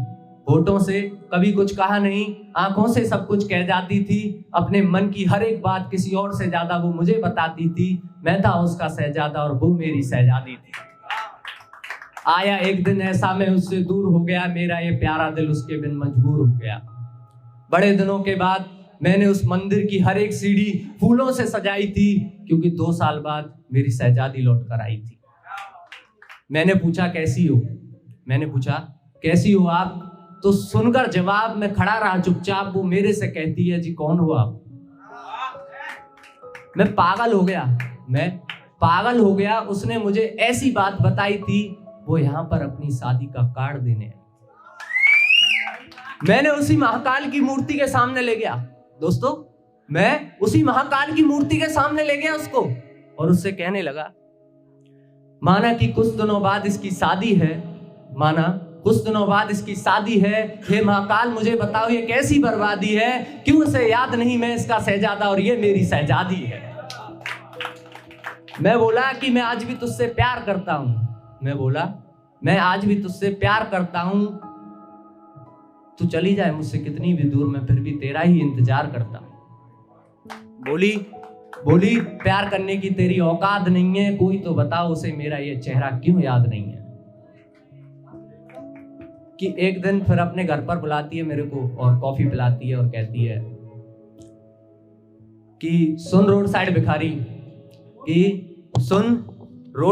होठों से कभी कुछ कहा नहीं, आंखों से सब कुछ कह जाती थी, अपने मन की हर एक बात किसी और से ज्यादा वो मुझे बताती थी, मैं था उसका शहजादा और वो मेरी शहजादी थी। आया एक दिन ऐसा मैं उससे दूर हो गया, मेरा ये प्यारा दिल उसके बिन मजबूर हो गया। बड़े दिनों के बाद मैंने उस मंदिर की हर एक सीढ़ी फूलों से सजाई थी, क्योंकि 2 साल बाद मेरी शहजादी लौट कर आई थी। मैंने पूछा कैसी हो, मैंने पूछा कैसी हो आप, तो सुनकर जवाब में खड़ा रहा चुपचाप, वो मेरे से कहती है जी कौन हो आप। मैं पागल हो गया, उसने मुझे ऐसी बात बताई थी, वो यहां पर अपनी शादी का कार्ड देने आई। मैंने उसी महाकाल की मूर्ति के सामने ले गया दोस्तों, मैं उसी महाकाल की मूर्ति के सामने ले गया उसको और उससे कहने लगा, माना कि कुछ दिनों बाद इसकी शादी है, माना कुछ दिनों बाद इसकी शादी है, हे महाकाल मुझे बताओ ये कैसी बर्बादी है, क्यों इसे याद नहीं मैं इसका शहजादा और ये मेरी शहजादी है। मैं बोला कि मैं आज भी तुझसे प्यार करता हूं, मैं आज भी तुझसे प्यार करता हूं, तू चली जाए मुझसे कितनी भी दूर, मैं फिर भी तेरा ही इंतजार करता हूं। बोली प्यार करने की तेरी औकात नहीं है, कोई तो बताओ उसे मेरा ये चेहरा क्यों याद नहीं है। कि एक दिन फिर अपने घर पर बुलाती है मेरे को और कॉफी पिलाती है और कहती है कि सुन रोड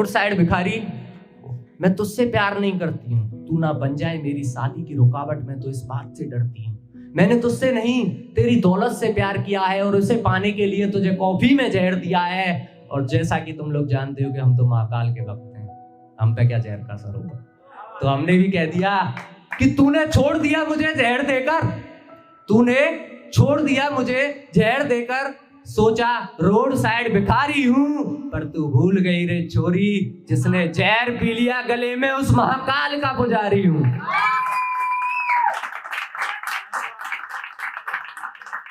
साइड भिखारी, मैं तुझसे प्यार नहीं करती हूँ, तू ना बन जाए मेरी शादी की रुकावट, मैं तो इस बात से डरती हूँ। मैंने तुझसे नहीं तेरी दौलत से प्यार किया है और उसे पाने के लिए तुझे कॉफी में जहर दिया है, और जैसा कि तुम लोग जानते हो कि हम तो महाकाल के भक्त हैं, हम पे क्या जहर का असर होगा, तो हमने भी कह दिया कि तूने छोड़ दिया मुझे जहर देकर, सोचा रोड साइड भिखारी हूं, पर तू भूल गई रे छोरी, जिसने जहर पी लिया गले में उस महाकाल का पुजारी हूं।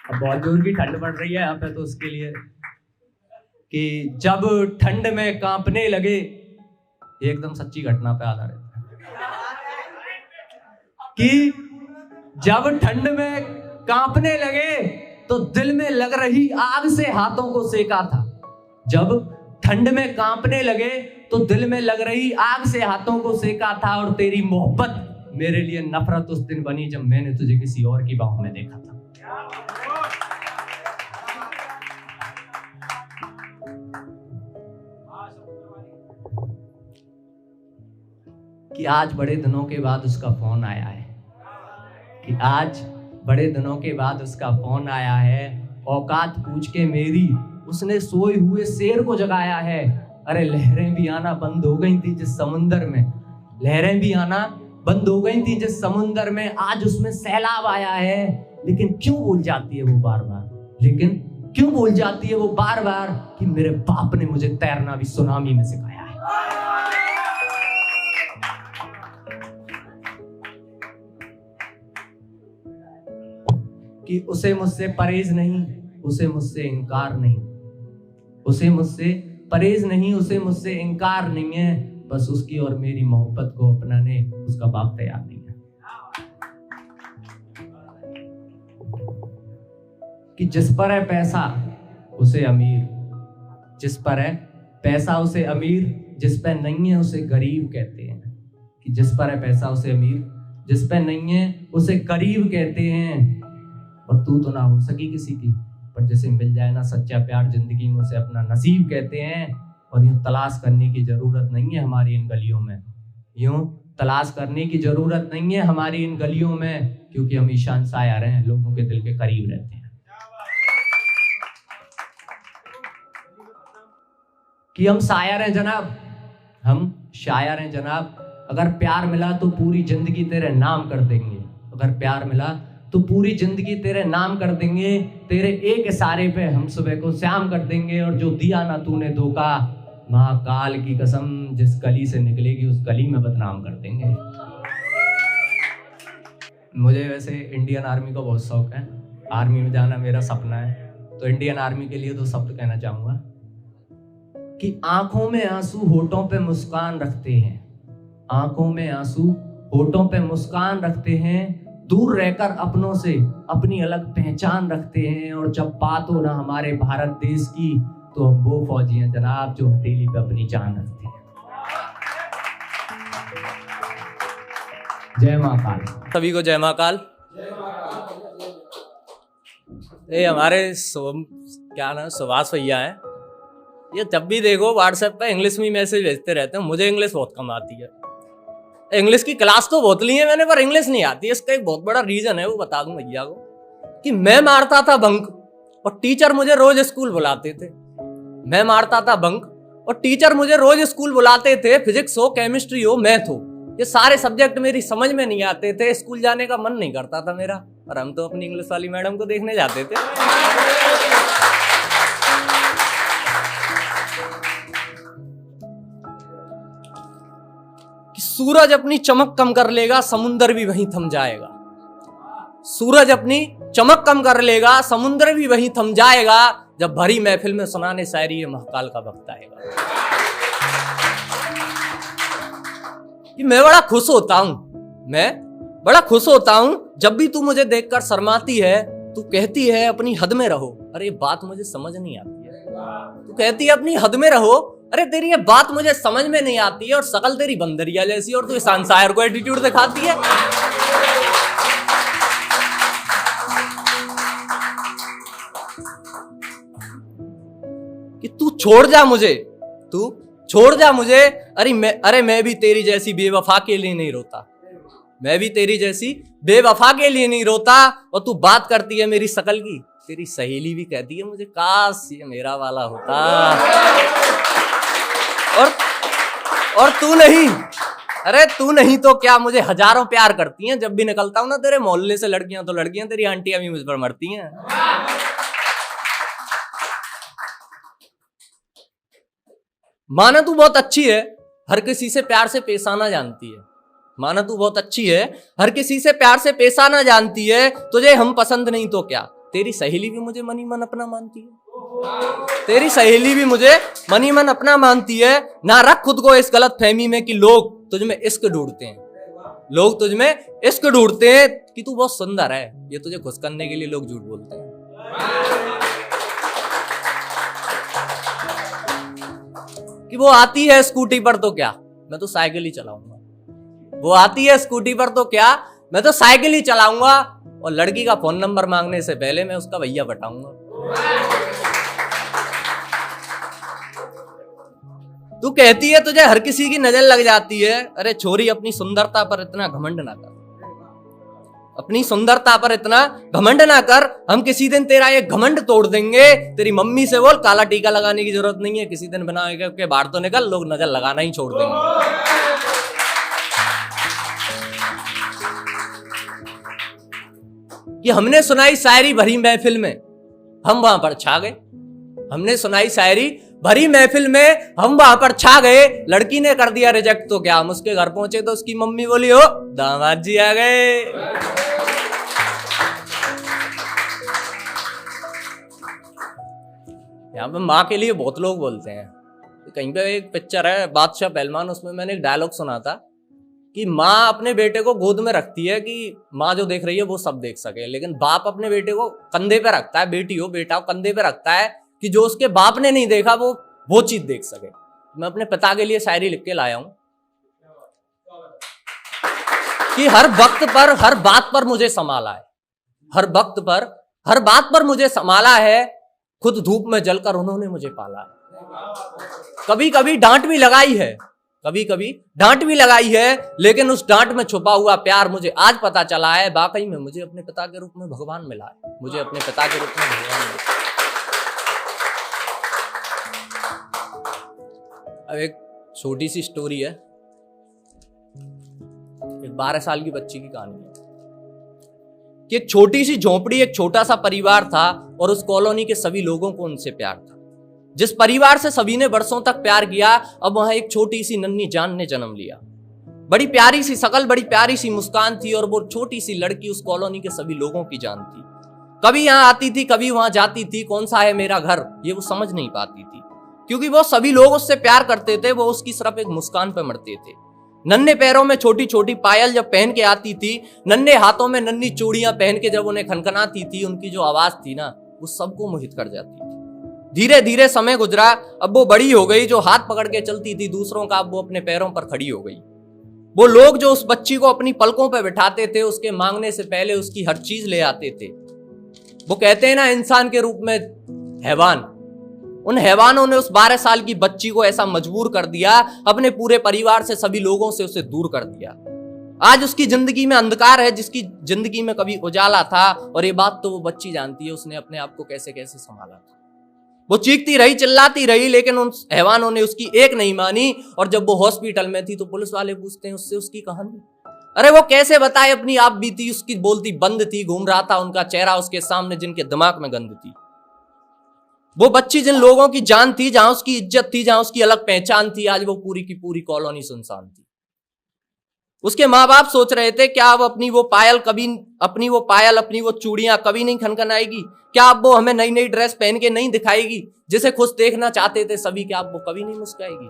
अब बहुत जोर की ठंड पड़ रही है यहाँ पे, तो उसके लिए कि जब ठंड में कांपने लगे, एकदम सच्ची घटना पे आधारित है, कि जब ठंड में कांपने लगे तो दिल में लग रही आग से हाथों को सेका था। जब ठंड में कांपने लगे तो दिल में लग रही आग से हाथों को सेका था, और तेरी मोहब्बत मेरे लिए नफरत उस दिन बनी जब मैंने तुझे किसी और की बाहों में देखा था। कि आज बड़े दिनों के बाद उसका फोन आया है, औकात पूछ के मेरी उसने सोए हुए शेर को जगाया है। अरे लहरें भी आना बंद हो गई थी जिस समुंदर में, आज उसमें सैलाब आया है, लेकिन क्यों भूल जाती है वो बार बार, कि मेरे बाप ने मुझे तैरना भी सुनामी में सिखाया है। कि उसे मुझसे परहेज नहीं, उसे मुझसे इनकार नहीं है, बस उसकी और मेरी मोहब्बत को अपनाने उसका बाप तैयार नहीं है। कि जिस पर है पैसा उसे अमीर, जिस पर नहीं है उसे गरीब कहते हैं। कि जिस पर है पैसा उसे अमीर, जिस पर नहीं है उसे गरीब कहते हैं। और तू तो ना हो सकी किसी की, पर जैसे मिल जाए ना सच्चा प्यार जिंदगी में, उसे अपना नसीब कहते हैं। और यूं तलाश करने की जरूरत नहीं है हमारी इन गलियों में, क्योंकि हम ईशान शायर हैं, लोगों के दिल के करीब रहते हैं। कि हम शायर हैं जनाब, अगर प्यार मिला तो पूरी जिंदगी तेरे नाम कर देंगे, अगर प्यार मिला तो पूरी जिंदगी तेरे नाम कर देंगे, तेरे एक इशारे पे हम सुबह को शाम कर देंगे। और जो दिया ना तूने धोखा, महाकाल की कसम जिस गली से निकलेगी उस गली में बदनाम कर देंगे। मुझे वैसे इंडियन आर्मी का बहुत शौक है, आर्मी में जाना मेरा सपना है। तो इंडियन आर्मी के लिए 2 शब्द कहना चाहूंगा कि आंखों में आंसू होठों पे मुस्कान रखते हैं, आंखों में आंसू होठों पे मुस्कान रखते हैं, दूर रहकर अपनों से अपनी अलग पहचान रखते हैं। और जब बात हो ना हमारे भारत देश की, तो हम वो फौजी हैं जनाब जो हथेली पे अपनी जान रखते हैं। जय महाकाल। सभी को जय महाकाल। ये हमारे क्या नाम सुभाष भैया हैं, ये जब भी देखो व्हाट्सएप पे इंग्लिश में मैसेज भेजते रहते हैं। मुझे इंग्लिश बहुत कम आती है, इंग्लिश की क्लास तो बहुत ली है मैंने, पर इंग्लिश नहीं आती है। इसका एक बहुत बड़ा रीजन है, वो बता दूं भैया को, कि मैं मारता था बंक और टीचर मुझे रोज स्कूल बुलाते थे। मैं मारता था बंक और टीचर मुझे रोज स्कूल बुलाते थे, फिजिक्स हो, केमिस्ट्री हो, मैथ हो, ये सारे सब्जेक्ट मेरी समझ में नहीं आते थे, स्कूल जाने का मन नहीं करता था मेरा। और हम तो अपनी इंग्लिश वाली मैडम को देखने जाते थे। कि सूरज अपनी चमक कम कर लेगा, समुंदर भी वहीं थम जाएगा। सूरज अपनी चमक कम कर लेगा, समुंदर भी वहीं थम जाएगा। जब भरी महफिल में सुनाने शायरी ये महाकाल का वक्त आएगा। कि मैं बड़ा खुश होता हूं, मैं बड़ा खुश होता हूं जब भी तू मुझे देखकर शर्माती है। तू कहती है अपनी हद में रहो, अरे बात मुझे समझ नहीं आती है। तू कहती है अपनी हद में रहो, अरे तेरी ये बात मुझे समझ में नहीं आती है। और शकल तेरी बंदरिया जैसी, और तू इंसान शायर को एटीट्यूड दिखाती है। कि तू छोड़ जा मुझे, तू छोड़ जा मुझे। अरे मैं भी तेरी जैसी बेवफा के लिए नहीं रोता, मैं भी तेरी जैसी बेवफा के लिए नहीं रोता। और तू बात करती है मेरी शकल की, तेरी सहेली भी कहती है मुझे काश ये मेरा वाला होता। और तू नहीं, अरे तू नहीं तो क्या, मुझे हजारों प्यार करती हैं। जब भी निकलता हूं ना तेरे मोहल्ले से लड़कियां, तो लड़कियां तेरी आंटियां भी मुझ पर मरती हैं। माना तू बहुत अच्छी है, हर किसी से प्यार से पेश आना जानती है। माना तू बहुत अच्छी है, हर किसी से प्यार से पेश आना जानती है। तुझे हम पसंद नहीं तो क्या, तेरी सहेली भी मुझे मनी मन अपना मानती है। तेरी सहेली भी मुझे मनी मन अपना मानती है। ना रख खुद को इस गलत फहमी में कि लोग तुझ में इश्क ढूंढते हैं, लोग तुझ में इश्क ढूंढते हैं। कि तू बहुत सुंदर है, ये तुझे खुश करने के लिए लोग झूठ बोलते हैं। कि वो आती है स्कूटी पर तो क्या, मैं तो साइकिल ही चलाऊंगा। वो आती है स्कूटी पर तो क्या, मैं तो साइकिल ही चलाऊंगा। और लड़की का फोन नंबर मांगने से पहले मैं उसका भैया बटाऊंगा। तू कहती है तुझे हर किसी की नजर लग जाती है। अरे छोरी, अपनी सुंदरता पर इतना घमंड ना कर, अपनी सुंदरता पर इतना घमंड ना कर। हम किसी दिन तेरा ये घमंड तोड़ देंगे। तेरी मम्मी से बोल काला टीका लगाने की जरूरत नहीं है, किसी दिन बना के बाहर तो निकल, लोग नजर लगाना ही छोड़ देंगे। कि हमने सुनाई शायरी भरी महफिल में, हम वहां पर छा गए। हमने सुनाई शायरी भरी महफिल में, हम वहां पर छा गए। लड़की ने कर दिया रिजेक्ट तो क्या, हम उसके घर पहुंचे तो उसकी मम्मी बोली हो दामाद जी आ गए। यहाँ पे माँ के लिए बहुत लोग बोलते हैं। कहीं पे एक पिक्चर है बादशाह पहलवान, उसमें मैंने एक डायलॉग सुना था कि माँ अपने बेटे को गोद में रखती है कि माँ जो देख रही है वो सब देख सके, लेकिन बाप अपने बेटे को कंधे पे रखता है, बेटी हो बेटा हो कंधे पे रखता है कि जो उसके बाप ने नहीं देखा वो चीज देख सके। मैं अपने पिता के लिए शायरी लिख के लाया हूं कि हर वक्त पर हर बात पर मुझे संभाला है, हर वक्त पर हर बात पर मुझे संभाला है। खुद धूप में जलकर उन्होंने मुझे पाला है। कभी कभी डांट भी लगाई है, कभी कभी डांट भी लगाई है, लेकिन उस डांट में छुपा हुआ प्यार मुझे आज पता चला है। वाकई में मुझे अपने पिता के रूप में भगवान मिला है, मुझे अपने पिता के रूप में भगवान मिला है। अब एक छोटी सी स्टोरी है एक 12 साल की बच्ची की कहानी है कि एक छोटी सी झोंपड़ी, एक छोटा सा परिवार था और उस कॉलोनी के सभी लोगों को उनसे प्यार था। जिस परिवार से सभी ने बरसों तक प्यार किया, अब वहां एक छोटी सी नन्ही जान ने जन्म लिया। बड़ी प्यारी सी शकल, बड़ी प्यारी सी मुस्कान थी और वो छोटी सी लड़की उस कॉलोनी के सभी लोगों की जान थी। कभी यहाँ आती थी, कभी वहां जाती थी। कौन सा है मेरा घर, ये वो समझ नहीं पाती थी, क्योंकि वो सभी लोग उससे प्यार करते थे। वो उसकी सिर्फ एक मुस्कान पे मरते थे। नन्हे पैरों में छोटी छोटी पायल जब पहन के आती थी, नन्हे हाथों में नन्ही चूड़ियां पहन के जब उन्हें खनखनाती थी, उनकी जो आवाज थी ना, वो सबको मोहित कर जाती थी। धीरे धीरे समय गुजरा, अब वो बड़ी हो गई। जो हाथ पकड़ के चलती थी दूसरों का, अब वो अपने पैरों पर खड़ी हो गई। वो लोग जो उस बच्ची को अपनी पलकों पर बिठाते थे, उसके मांगने से पहले उसकी हर चीज ले आते थे। वो कहते हैं ना, इंसान के रूप में हैवान। उन हैवानों ने उस 12 साल की बच्ची को ऐसा मजबूर कर दिया, अपने पूरे परिवार से, सभी लोगों से उसे दूर कर दिया। आज उसकी जिंदगी में अंधकार है, जिसकी जिंदगी में कभी उजाला था। और ये बात तो वो बच्ची जानती है, उसने अपने आप को कैसे कैसे संभाला था। वो चीखती रही, चिल्लाती रही, लेकिन उन हैवानों ने उसकी एक नहीं मानी। और जब वो हॉस्पिटल में थी तो पुलिस वाले पूछते हैं उससे उसकी कहानी। अरे वो कैसे बताए अपनी आप बीती। उसकी बोलती बंद थी, घूम रहा था उनका चेहरा उसके सामने, जिनके दिमाग में गंद थी। वो बच्ची जिन लोगों की जान थी, जहां उसकी इज्जत थी, जहां उसकी अलग पहचान थी, आज वो पूरी की पूरी कॉलोनी सुनसान थी। उसके माँ बाप सोच रहे थे क्या अब अपनी वो पायल, अपनी वो चूड़ियां कभी नहीं खनखनाएगी? क्या अब वो हमें नई नई ड्रेस पहन के नहीं दिखाएगी जिसे खुश देखना चाहते थे सभी? क्या अब वो कभी नहीं मुस्काएगी?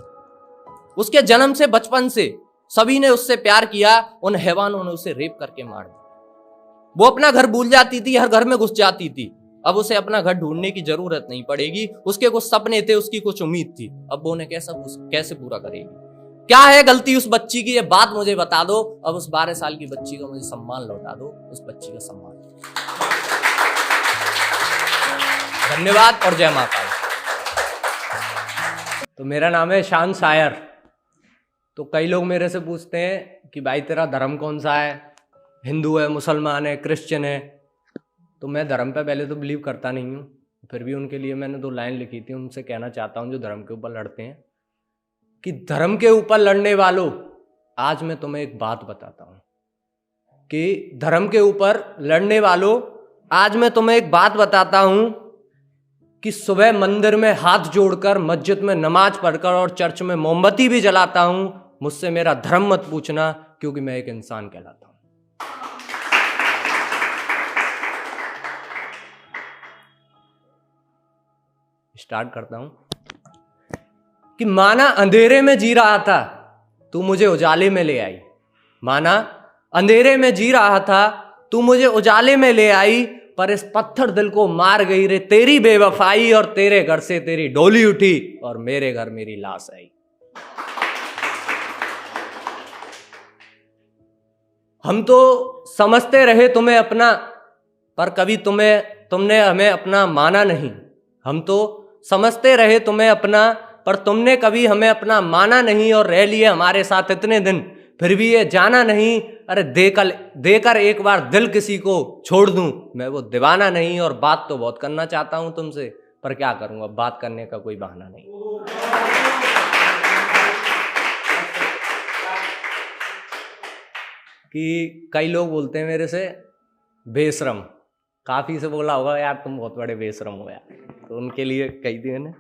उसके जन्म से, बचपन से सभी ने उससे प्यार किया, उन हैवानों ने उसे रेप करके मार दिया। वो अपना घर भूल जाती थी, हर घर में घुस जाती थी। अब उसे अपना घर ढूंढने की जरूरत नहीं पड़ेगी। उसके कुछ सपने थे, उसकी कुछ उम्मीद थी, अब वो उन्हें कैसे पूरा करेगी? क्या है गलती उस बच्ची की, ये बात मुझे बता दो। अब उस 12 साल की बच्ची को मुझे सम्मान लौटा दो, उस बच्ची का सम्मान। धन्यवाद और जय माता। तो मेरा नाम है शान शायर। तो कई लोग मेरे से पूछते हैं कि भाई तेरा धर्म कौन सा है, हिंदू है, मुसलमान है, क्रिश्चियन है? तो मैं धर्म पे पहले तो बिलीव करता नहीं हूँ, फिर भी उनके लिए मैंने 2 लाइन लिखी थी। उनसे कहना चाहता हूँ जो धर्म के ऊपर लड़ते हैं कि धर्म के ऊपर लड़ने वालों, आज मैं तुम्हें एक बात बताता हूँ कि धर्म के ऊपर लड़ने वालों, आज मैं तुम्हें एक बात बताता हूँ कि सुबह मंदिर में हाथ जोड़कर, मस्जिद में नमाज पढ़कर और चर्च में मोमबत्ती भी जलाता हूँ। मुझसे मेरा धर्म मत पूछना, क्योंकि मैं एक इंसान कहलाता हूँ। स्टार्ट करता हूं कि माना अंधेरे में जी रहा था, तू मुझे उजाले में ले आई। माना अंधेरे में जी रहा था, तू मुझे उजाले में ले आई। पर इस पत्थर दिल को मार गई रे तेरी बेवफाई, और तेरे घर से तेरी डोली उठी और मेरे घर मेरी लाश आई। हम तो समझते रहे तुम्हें अपना, पर कभी तुमने हमें अपना माना नहीं। हम तो समझते रहे तुम्हें अपना, पर तुमने कभी हमें अपना माना नहीं। और रह लिए हमारे साथ इतने दिन, फिर भी ये जाना नहीं। अरे देकर एक बार दिल किसी को छोड़ दूं, मैं वो दीवाना नहीं। और बात तो बहुत करना चाहता हूं तुमसे, पर क्या करूंगा, बात करने का कोई बहाना नहीं। कि कई लोग बोलते हैं मेरे से बेशरम, काफी से बोला होगा यार तुम बहुत बड़े बेशरम हो यार, तो उनके लिए कही थी मैंने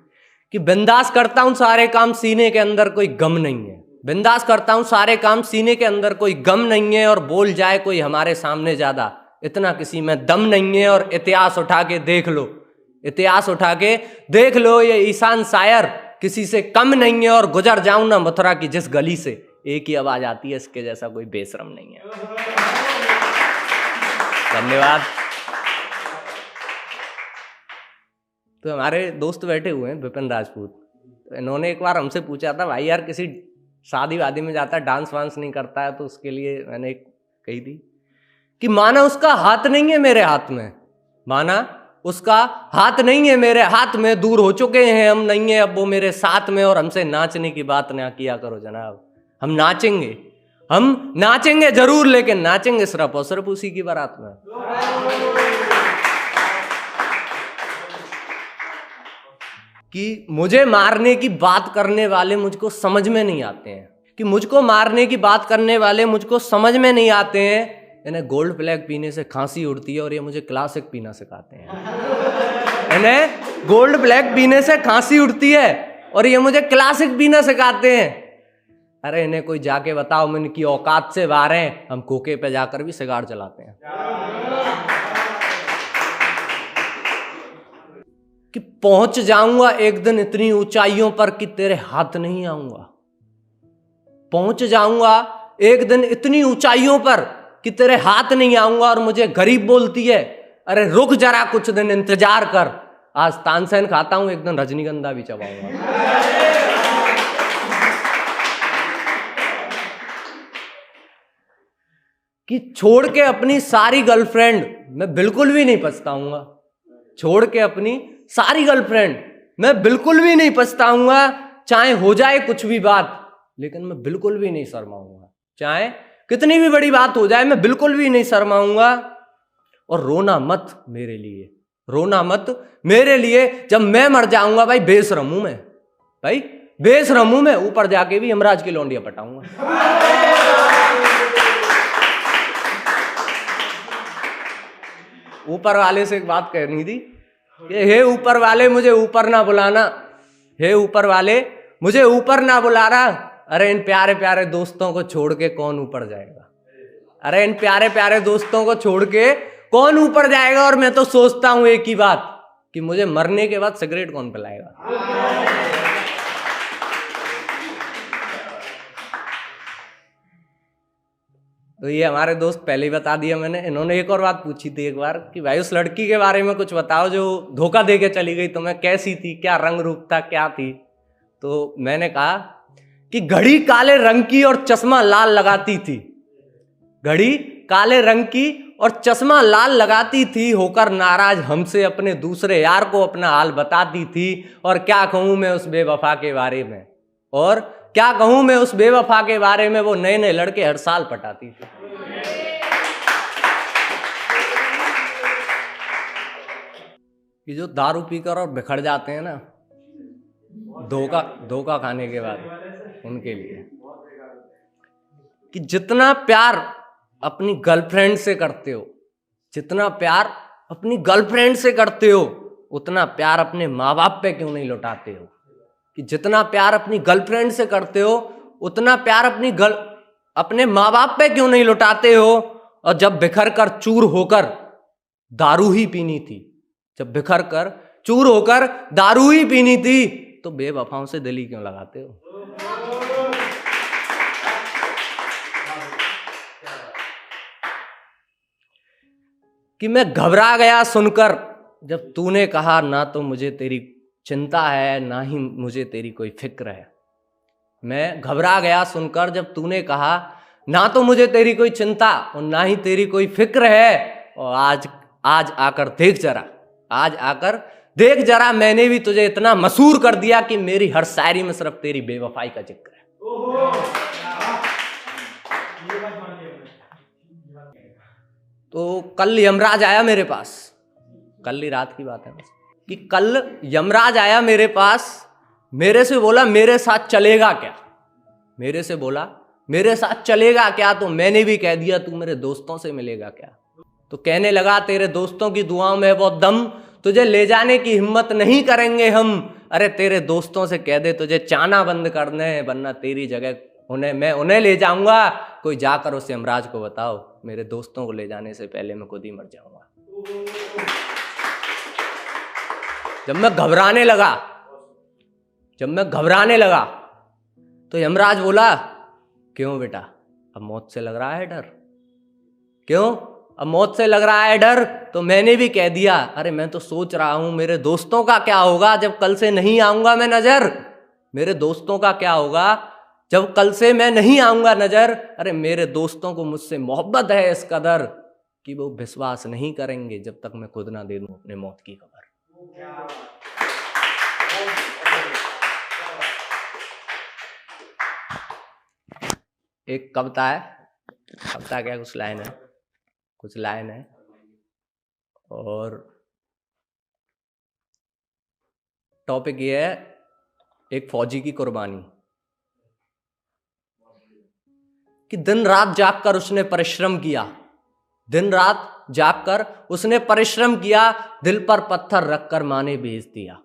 कि बिंदास करता हूं सारे काम, सीने के अंदर कोई गम नहीं है। बिंदास करता हूं सारे काम, सीने के अंदर कोई गम नहीं है। और बोल जाए कोई हमारे सामने ज्यादा, इतना किसी में दम नहीं है। और इतिहास उठा के देख लो, इतिहास उठा के देख लो, ये ईशान शायर किसी से कम नहीं है। और गुजर जाऊं ना मथुरा की जिस गली से, एक ही आवाज आती है, इसके जैसा कोई बेशरम नहीं है। धन्यवाद। तो हमारे दोस्त बैठे हुए हैं विपिन राजपूत, तो इन्होंने एक बार हमसे पूछा था भाई यार किसी शादी वादी में जाता है, डांस वांस नहीं करता है, तो उसके लिए मैंने एक कही थी कि माना उसका हाथ नहीं है मेरे हाथ में, माना उसका हाथ नहीं है मेरे हाथ में, दूर हो चुके हैं हम, नहीं है अब वो मेरे साथ में। और हमसे नाचने की बात ना किया करो जनाब, हम नाचेंगे जरूर, लेकिन नाचेंगे सिर्फ और सिर्फ उसी की बारात में। कि मुझे मारने की बात करने वाले मुझको समझ में नहीं आते हैं, कि मुझको मारने की बात करने वाले मुझको समझ में नहीं आते हैं। इन्हें गोल्ड फ्लैग पीने से खांसी उड़ती है और ये मुझे क्लासिक पीना सिखाते हैं। इन्हें गोल्ड फ्लैग पीने से खांसी उड़ती है और ये मुझे क्लासिक पीना सिखाते हैं। अरे इन्हें कोई जाके बताओ, हम इनकी औकात से बाहर हैं, हम कोके पे जाकर भी सिगार चलाते हैं। कि पहुंच जाऊंगा एक दिन इतनी ऊंचाइयों पर कि तेरे हाथ नहीं आऊंगा। पहुंच जाऊंगा एक दिन इतनी ऊंचाइयों पर कि तेरे हाथ नहीं आऊंगा। और मुझे गरीब बोलती है, अरे रुक जरा कुछ दिन इंतजार कर, आज तानसेन खाता हूं, एक दिन रजनीगंधा भी चबाऊंगा। कि छोड़ के अपनी सारी गर्लफ्रेंड मैं बिल्कुल भी नहीं पछताऊंगा। छोड़ के अपनी सारी गर्लफ्रेंड मैं बिल्कुल भी नहीं पछताऊंगा। चाहे हो जाए कुछ भी बात, लेकिन मैं बिल्कुल भी नहीं शर्माऊंगा। चाहे कितनी भी बड़ी बात हो जाए, मैं बिल्कुल भी नहीं शर्माऊंगा। और रोना मत मेरे लिए, रोना मत मेरे लिए। जब मैं मर जाऊंगा भाई बेशरम हूं मैं, भाई बेशरम हूं मैं। ऊपर जाके भी यमराज की लौंडिया पटाऊंगा। ऊपर वाले से एक बात कहनी थी कि हे ऊपर वाले मुझे ऊपर ना बुलाना, हे ऊपर वाले मुझे ऊपर ना बुलाना। अरे इन प्यारे प्यारे दोस्तों को छोड़ के कौन ऊपर जाएगा? अरे इन प्यारे प्यारे दोस्तों को छोड़ के कौन ऊपर जाएगा? और मैं तो सोचता हूं एक ही बात कि मुझे मरने के बाद सिगरेट कौन पिलाएगा? तो ये हमारे दोस्त पहले ही बता दिया मैंने। इन्होंने एक और बात पूछी थी एक बार कि भाई उस लड़की के बारे में कुछ बताओ जो धोखा दे के चली गई तुम्हें, कैसी थी, क्या रंग रूप था, क्या थी? तो मैंने कहा कि घड़ी काले रंग की और चश्मा लाल लगाती थी। घड़ी काले रंग की और चश्मा लाल लगाती थी, होकर नाराज हमसे अपने दूसरे यार को अपना हाल बताती थी। और क्या कहूं मैं उस बेवफा के बारे में, और क्या कहूं मैं उस बेवफा के बारे में, वो नए नए लड़के हर साल पटाती थी। कि जो दारू पीकर और बिखर जाते हैं ना धोखा खाने के बाद, उनके लिए कि जितना प्यार अपनी गर्लफ्रेंड से करते हो, जितना प्यार अपनी गर्लफ्रेंड से करते हो, उतना प्यार अपने माँ बाप पे क्यों नहीं लौटाते हो? कि जितना प्यार अपनी गर्लफ्रेंड से करते हो, उतना प्यार अपने माँ बाप पे क्यों नहीं लौटाते हो? और जब बिखर कर चूर होकर दारू ही पीनी थी, जब बिखर कर चूर होकर दारू ही पीनी थी, तो बेवफाओं से दिल ही क्यों लगाते हो? कि मैं घबरा गया सुनकर जब तूने कहा ना तो मुझे तेरी चिंता है ना ही मुझे तेरी कोई फिक्र है। मैं घबरा गया सुनकर जब तूने कहा ना तो मुझे तेरी कोई चिंता और ना ही तेरी कोई फिक्र है। और आज आकर देख जरा, आज आकर देख जरा, मैंने भी तुझे इतना मशहूर कर दिया कि मेरी हर शायरी में सिर्फ तेरी बेवफाई का जिक्र है। तो कल यमराज आया मेरे पास, कल ही रात की बात है बस, कि कल यमराज आया मेरे पास, मेरे से बोला मेरे साथ चलेगा क्या? मेरे से बोला मेरे साथ चलेगा क्या? तो मैंने भी कह दिया तू मेरे दोस्तों से मिलेगा क्या? तो कहने लगा तेरे दोस्तों की दुआओं में वो दम, तुझे ले जाने की हिम्मत नहीं करेंगे हम। अरे तेरे दोस्तों से कह दे तुझे चाना बंद कर दे, वरना तेरी जगह मैं उन्हें ले जाऊंगा। कोई जाकर उस यमराज को बताओ मेरे दोस्तों को ले जाने से पहले मैं खुद ही मर जाऊंगा। जब मैं घबराने लगा तो यमराज बोला क्यों बेटा, अब मौत से लग रहा है डर? क्यों अब मौत से लग रहा है डर? तो मैंने भी कह दिया अरे मैं तो सोच रहा हूं मेरे दोस्तों का क्या होगा जब कल से नहीं आऊंगा मैं नजर। मेरे दोस्तों का क्या होगा जब कल से मैं नहीं आऊंगा नजर। अरे मेरे दोस्तों को मुझसे मोहब्बत है इस कदर कि वो विश्वास नहीं करेंगे जब तक मैं खुद ना दे दूं अपने मौत की खबर। एक कविता है, कविता क्या कुछ लाइन है और टॉपिक ये है एक फौजी की कुर्बानी। कि दिन रात जागकर उसने परिश्रम किया, दिन रात जागकर उसने परिश्रम किया, दिल पर पत्थर रखकर माँ ने भेज दिया।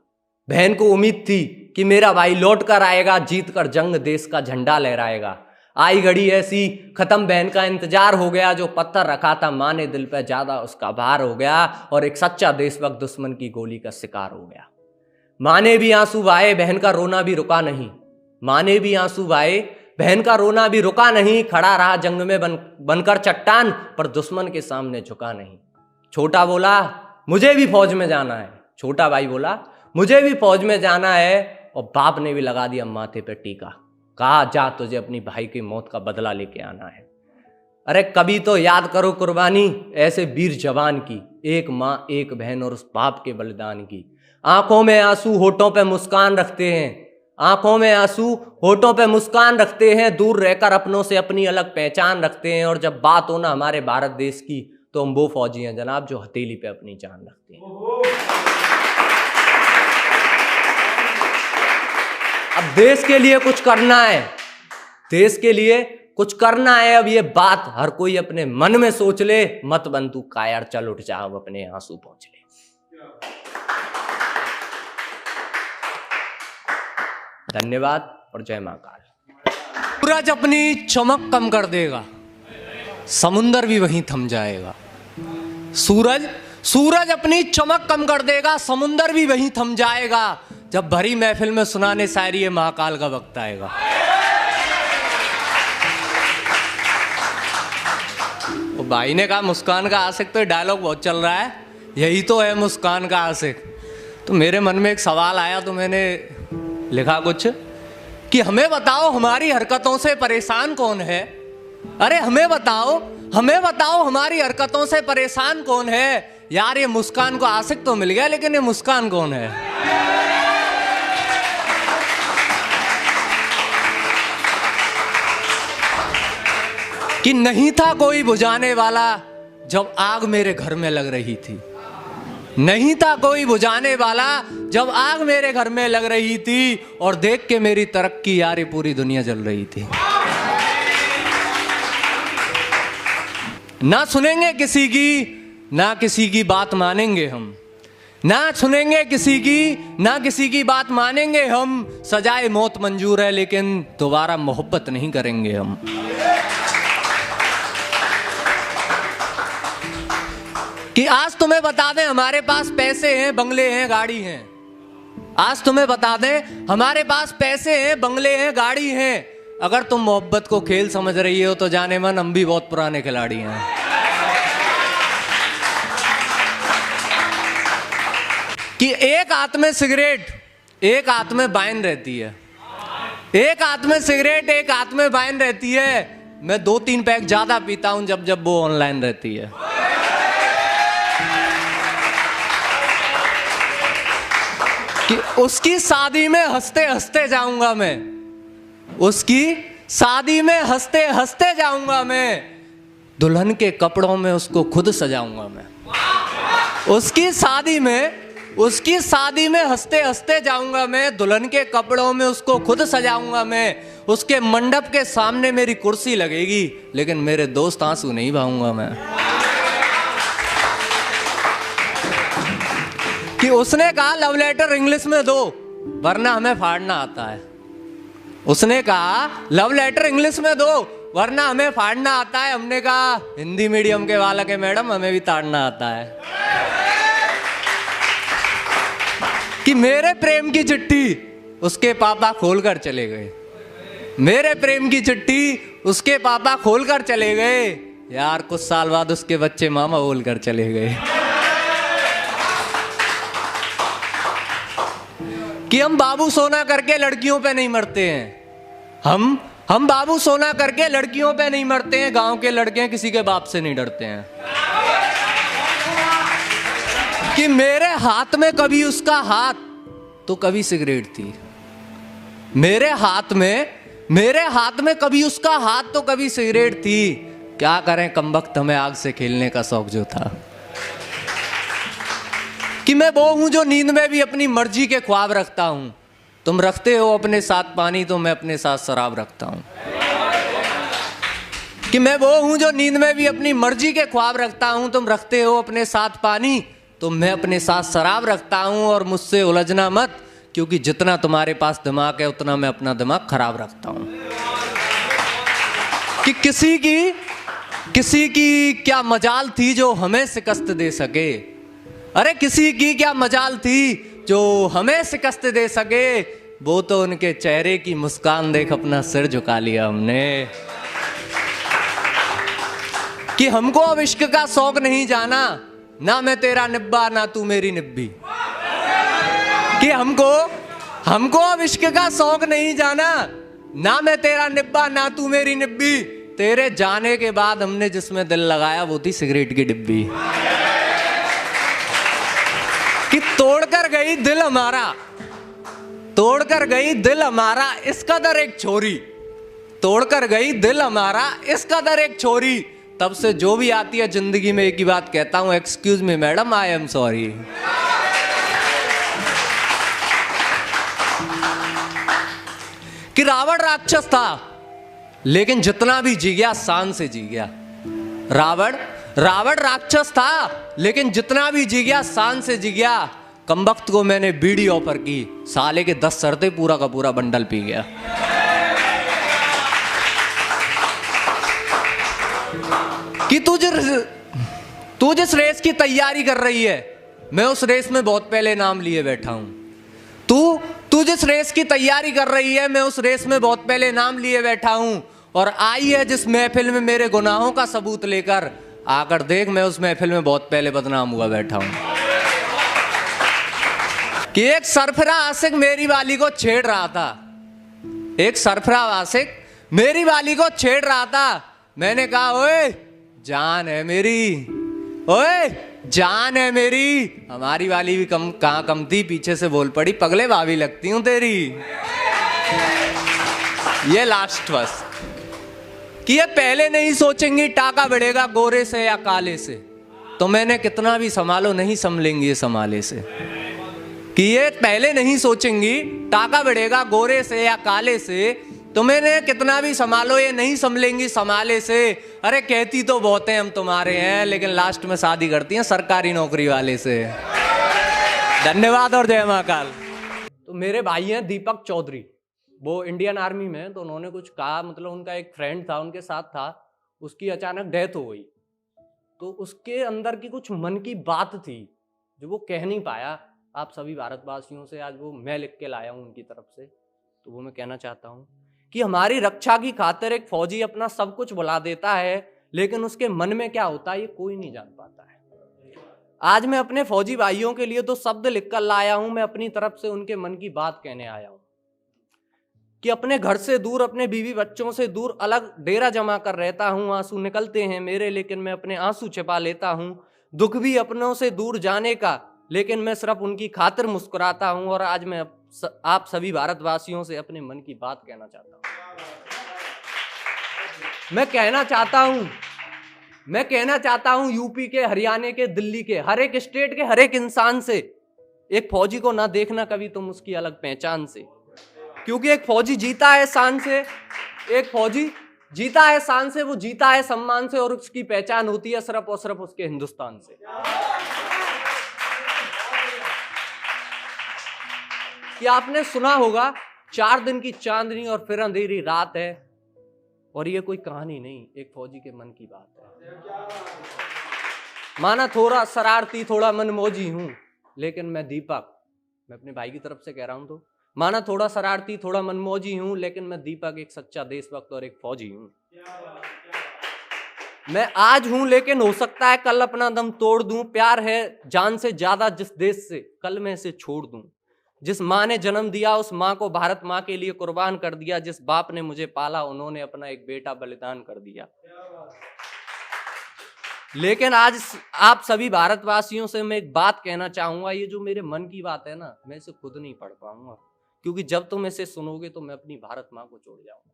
बहन को उम्मीद थी कि मेरा भाई लौट कर आएगा, जीत कर जंग देश का झंडा लहराएगा। आई घड़ी ऐसी खत्म, बहन का इंतजार हो गया। जो पत्थर रखा था माँ ने दिल पर, ज्यादा उसका भार हो गया और एक सच्चा देशभक्त दुश्मन की गोली का शिकार हो गया। माँ ने भी आंसू बहाए, बहन का रोना भी रुका नहीं। माँ ने भी आंसू बहाए, बहन का रोना भी रुका नहीं। खड़ा रहा जंग में बनकर चट्टान, पर दुश्मन के सामने झुका नहीं। छोटा बोला मुझे भी फौज में जाना है, छोटा भाई बोला मुझे भी फौज में जाना है। और बाप ने भी लगा दिया माथे पे टीका, कहा जा तुझे अपनी भाई की मौत का बदला लेके आना है। अरे कभी तो याद करो कुर्बानी ऐसे वीर जवान की, एक माँ एक बहन और उस बाप के बलिदान की। आंखों में आंसू होठों पे मुस्कान रखते हैं, आंखों में आंसू होठों पे मुस्कान रखते हैं। दूर रहकर अपनों से अपनी अलग पहचान रखते हैं। और जब बात हो ना हमारे भारत देश की, तो हम वो फौजी हैं जनाब जो हथेली पे अपनी जान रखते हैं। अब देश के लिए कुछ करना है, देश के लिए कुछ करना है। अब ये बात हर कोई अपने मन में सोच ले, मत बन तू कायर, चल उठ जा अब अपने आंसू पहुंच ले। धन्यवाद और जय महाकाल। सूरज अपनी चमक कम कर देगा, समुंदर भी वहीं थम जाएगा। सूरज अपनी चमक कम कर देगा, समुंदर भी वहीं थम जाएगा। जब भरी महफिल में सुनाने शायरी ये महाकाल का वक्त आएगा। वो भाई ने कहा मुस्कान का आशिक, तो डायलॉग बहुत चल रहा है, यही तो है मुस्कान का आशिक। तो मेरे मन में एक सवाल आया, तो मैंने लिखा कुछ कि हमें बताओ हमारी हरकतों से परेशान कौन है। अरे हमें बताओ हमारी हरकतों से परेशान कौन है। यार ये मुस्कान को आशिक तो मिल गया, लेकिन ये मुस्कान कौन है। कि नहीं था कोई बुझाने वाला जब आग मेरे घर में लग रही थी, नहीं था कोई बुझाने वाला जब आग मेरे घर में लग रही थी। और देख के मेरी तरक्की यार पूरी दुनिया जल रही थी। ना सुनेंगे किसी की, ना किसी की बात मानेंगे हम, ना सुनेंगे किसी की, ना किसी की बात मानेंगे हम। सजाए मौत मंजूर है लेकिन दोबारा मोहब्बत नहीं करेंगे हम। कि आज तुम्हें बता दें हमारे पास पैसे हैं, बंगले हैं, गाड़ी हैं। आज तुम्हें बता दें हमारे पास पैसे हैं, बंगले हैं, गाड़ी हैं। अगर तुम मोहब्बत को खेल समझ रही हो तो जाने मन हम भी बहुत पुराने खिलाड़ी हैं। कि एक हाथ में सिगरेट, एक हाथ में वाइन रहती है, एक हाथ में सिगरेट, एक हाथ में वाइन रहती है। मैं 2-3 पैक ज्यादा पीता हूं जब वो ऑनलाइन रहती है। कि उसकी शादी में हंसते हंसते जाऊंगा मैं, उसकी शादी में हंसते हंसते जाऊंगा मैं। दुल्हन के कपड़ों में उसको खुद सजाऊंगा मैं। उसकी शादी में हंसते हंसते जाऊंगा मैं। दुल्हन के कपड़ों में उसको खुद सजाऊंगा मैं। उसके मंडप के सामने मेरी कुर्सी लगेगी, लेकिन मेरे दोस्त आंसू नहीं बहाऊंगा मैं। कि उसने कहा लव लेटर इंग्लिश में दो वरना हमें फाड़ना आता है। उसने कहा लव लेटर इंग्लिश में दो वरना हमें फाड़ना आता है। हमने कहा हिंदी मीडियम के बालक है मैडम, हमें भी ताड़ना आता है। कि मेरे प्रेम की चिट्ठी उसके पापा खोलकर चले गए, मेरे प्रेम की चिट्ठी उसके पापा खोलकर चले गए। यार कुछ साल बाद उसके बच्चे मामा बोलकर चले गए। कि हम बाबू सोना करके लड़कियों पे नहीं मरते हैं, हम बाबू सोना करके लड़कियों पे नहीं मरते हैं। गांव के लड़के किसी के बाप से नहीं डरते हैं। कि मेरे हाथ में कभी उसका हाथ तो कभी सिगरेट थी, मेरे हाथ में कभी उसका हाथ तो कभी सिगरेट थी। क्या करें कमबख्त, हमें आग से खेलने का शौक जो था। कि मैं वो हूं जो नींद में भी अपनी मर्जी के ख्वाब रखता हूं। तुम रखते हो अपने साथ पानी, तो मैं अपने साथ शराब रखता हूं। कि मैं वो हूं जो नींद में भी अपनी मर्जी के ख्वाब रखता हूं। तुम रखते हो अपने साथ पानी, तो मैं अपने साथ शराब रखता हूं। और मुझसे उलझना मत, क्योंकि जितना तुम्हारे पास दिमाग है उतना मैं अपना दिमाग खराब रखता हूं। कि किसी की क्या मजाल थी जो हमें शिकस्त दे सके। अरे किसी की क्या मजाल थी जो हमें शिकस्त दे सके। वो तो उनके चेहरे की मुस्कान देख अपना सिर झुका लिया हमने। कि हमको अब इश्क का शौक नहीं जाना, ना मैं तेरा निब्बा ना तू मेरी निब्बी। कि हमको अब इश्क का शौक नहीं जाना, ना मैं तेरा निब्बा ना तू मेरी निब्बी। तेरे जाने के बाद हमने जिसमें दिल लगाया वो थी सिगरेट की डिब्बी। कि तोड़कर गई दिल हमारा, तोड़कर गई दिल हमारा इस कदर एक छोरी। तोड़कर गई दिल हमारा इस कदर एक छोरी। तब से जो भी आती है जिंदगी में एक ही बात कहता हूं, excuse me madam, I am sorry. कि रावण राक्षस था लेकिन जितना भी जी गया शान से जी गया। रावण राक्षस था लेकिन जितना भी जी गया शान से जी गया। कमबख्त को मैंने बीड़ी ऑफर की, साले के 10 शर्तें पूरा का पूरा बंडल पी गया। कि तू जिस रेस की तैयारी कर रही है, मैं उस रेस में बहुत पहले नाम लिए बैठा हूं। तू जिस रेस की तैयारी कर रही है, मैं उस रेस में बहुत पहले नाम लिए बैठा हूं। और आई है जिस महफिल में मेरे गुनाहों का सबूत लेकर, आकर देख मैं उस महफिल में बहुत पहले बदनाम हुआ बैठा हूं। कि एक सरफरा आशिक मेरी वाली को छेड़ रहा था, एक सरफरा आशिक मेरी वाली को छेड़ रहा था। मैंने कहा ओए जान है मेरी, ओए जान है मेरी। हमारी वाली भी कहां कम थी, पीछे से बोल पड़ी पगले भाभी लगती हूं तेरी। ये लास्ट बस कि ये पहले नहीं सोचेंगी टाका बढ़ेगा गोरे से या काले से, तो मैंने कितना भी संभालो नहीं संभलेंगी ये संभाले से। कि ये पहले नहीं सोचेंगी टाका बढ़ेगा गोरे से या काले से, तो मैंने कितना भी संभालो ये नहीं संभलेंगी संभाले से। अरे कहती तो बहुत है हम तुम्हारे हैं, लेकिन लास्ट में शादी करती हैं सरकारी नौकरी वाले से। धन्यवाद और जय महाकाल। तो मेरे भाई हैं दीपक चौधरी, वो इंडियन आर्मी में हैं। तो उन्होंने कुछ कहा, मतलब उनका एक फ्रेंड था उनके साथ था, उसकी अचानक डेथ हो गई। तो उसके अंदर की कुछ मन की बात थी जो वो कह नहीं पाया। आप सभी भारतवासियों से आज वो मैं लिख के लाया हूं उनकी तरफ से। तो वो मैं कहना चाहता हूं कि हमारी रक्षा की खातिर एक फौजी अपना सब कुछ भुला देता है, लेकिन उसके मन में क्या होता है ये कोई नहीं जान पाता है। आज मैं अपने फौजी भाइयों के लिए 2 शब्द लिखकर लाया हूं। मैं अपनी तरफ से उनके मन की बात कहने आया हूं कि अपने घर से दूर, अपने बीवी बच्चों से दूर अलग डेरा जमा कर रहता हूं। आंसू निकलते हैं मेरे, लेकिन मैं अपने आंसू छिपा लेता हूं। दुख भी अपनों से दूर जाने का, लेकिन मैं सिर्फ उनकी खातिर मुस्कुराता हूं। और आज मैं आप सभी भारतवासियों से अपने मन की बात कहना चाहता हूं। मैं कहना चाहता हूं यूपी के, हरियाणा के, दिल्ली के, हर एक स्टेट के हर एक इंसान से, एक फौजी को ना देखना कभी तुम उसकी अलग पहचान से। क्योंकि एक फौजी जीता है शान से, एक फौजी जीता है शान से, वो जीता है सम्मान से, और उसकी पहचान होती है सिर्फ और सिर्फ उसके हिंदुस्तान से। कि आपने सुना होगा 4 दिन की चांदनी और फिर अंधेरी रात है, और ये कोई कहानी नहीं, एक फौजी के मन की बात है। माना थोड़ा शरारती, थोड़ा मनमौजी हूं, लेकिन मैं दीपक, मैं अपने भाई की तरफ से कह रहा हूं, तो माना थोड़ा शरारती, थोड़ा मनमौजी हूं, लेकिन मैं दीपक एक सच्चा देशभक्त और एक फौजी हूं। मैं आज हूं, लेकिन हो सकता है कल अपना दम तोड़ दूं। प्यार है जान से ज्यादा जिस देश से, कल मैं इसे छोड़ दूं। जिस माँ ने जन्म दिया उस माँ को भारत माँ के लिए कुर्बान कर दिया। जिस बाप ने मुझे पाला उन्होंने अपना एक बेटा बलिदान कर दिया। लेकिन आज आप सभी भारतवासियों से मैं एक बात कहना चाहूंगा, ये जो मेरे मन की बात है ना, मैं इसे खुद नहीं पढ़ पाऊंगा, क्योंकि जब तुम इसे सुनोगे तो मैं अपनी भारत माँ को छोड़ जाऊंगा।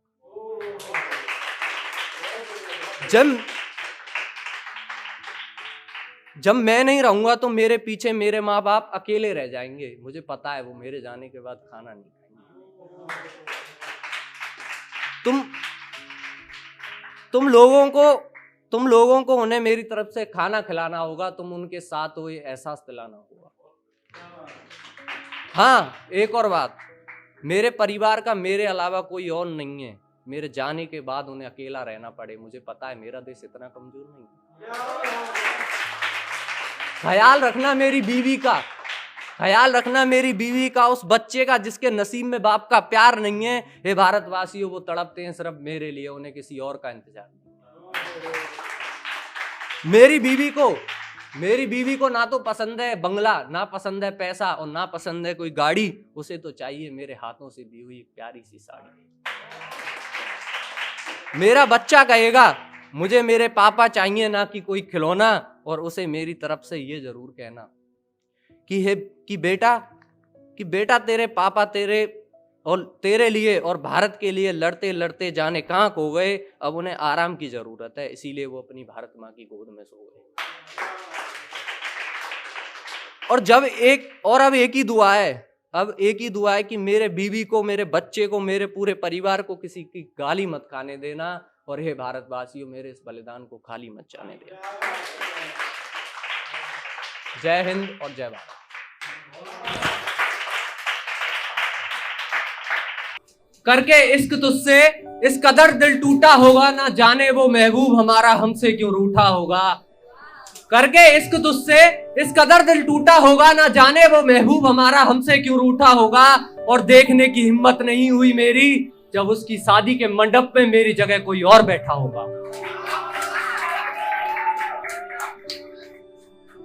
जब मैं नहीं रहूंगा तो मेरे पीछे मेरे माँ बाप अकेले रह जाएंगे। मुझे पता है वो मेरे जाने के बाद खाना नहीं खाएंगे। तुम लोगों को उन्हें मेरी तरफ से खाना खिलाना होगा, तुम उनके साथ हो ये एहसास दिलाना होगा। हाँ, एक और बात, मेरे परिवार का मेरे अलावा कोई और नहीं है। मेरे जाने के बाद उन्हें अकेला रहना पड़े, मुझे पता है मेरा देश इतना कमजोर नहीं है। ख्याल रखना मेरी बीवी का, ख्याल रखना मेरी बीवी का, उस बच्चे का जिसके नसीब में बाप का प्यार नहीं है। हे भारतवासियों, वो तड़पते हैं सिर्फ मेरे लिए, उन्हें किसी और का इंतजार नहीं। मेरी बीवी को ना तो पसंद है बंगला, ना पसंद है पैसा, और ना पसंद है कोई गाड़ी। उसे तो चाहिए मेरे हाथों से दी हुई प्यारी सी साड़ी। मेरा बच्चा कहेगा मुझे मेरे पापा चाहिए, ना कि कोई खिलौना। और उसे मेरी तरफ से ये जरूर कहना कि बेटा तेरे पापा तेरे लिए और भारत के लिए लड़ते लड़ते जाने कहां खो गए। अब उन्हें आराम की जरूरत है, इसीलिए वो अपनी भारत माँ की गोद में सो गए। और अब एक ही दुआ है कि मेरे बीवी को, मेरे बच्चे को, मेरे पूरे परिवार को किसी की गाली मत खाने देना। और हे भारतवासियों, मेरे इस बलिदान को खाली मत जाने देना। जय हिंद और जय भारत। करके इश्क तुझसे इस कदर दिल टूटा होगा, ना जाने वो महबूब हमारा हमसे क्यों रूठा होगा। करके इश्क तुझसे इस कदर दिल टूटा होगा, ना जाने वो महबूब हमारा हमसे क्यों रूठा होगा। और देखने की हिम्मत नहीं हुई मेरी, जब उसकी शादी के मंडप में मेरी जगह कोई और बैठा होगा।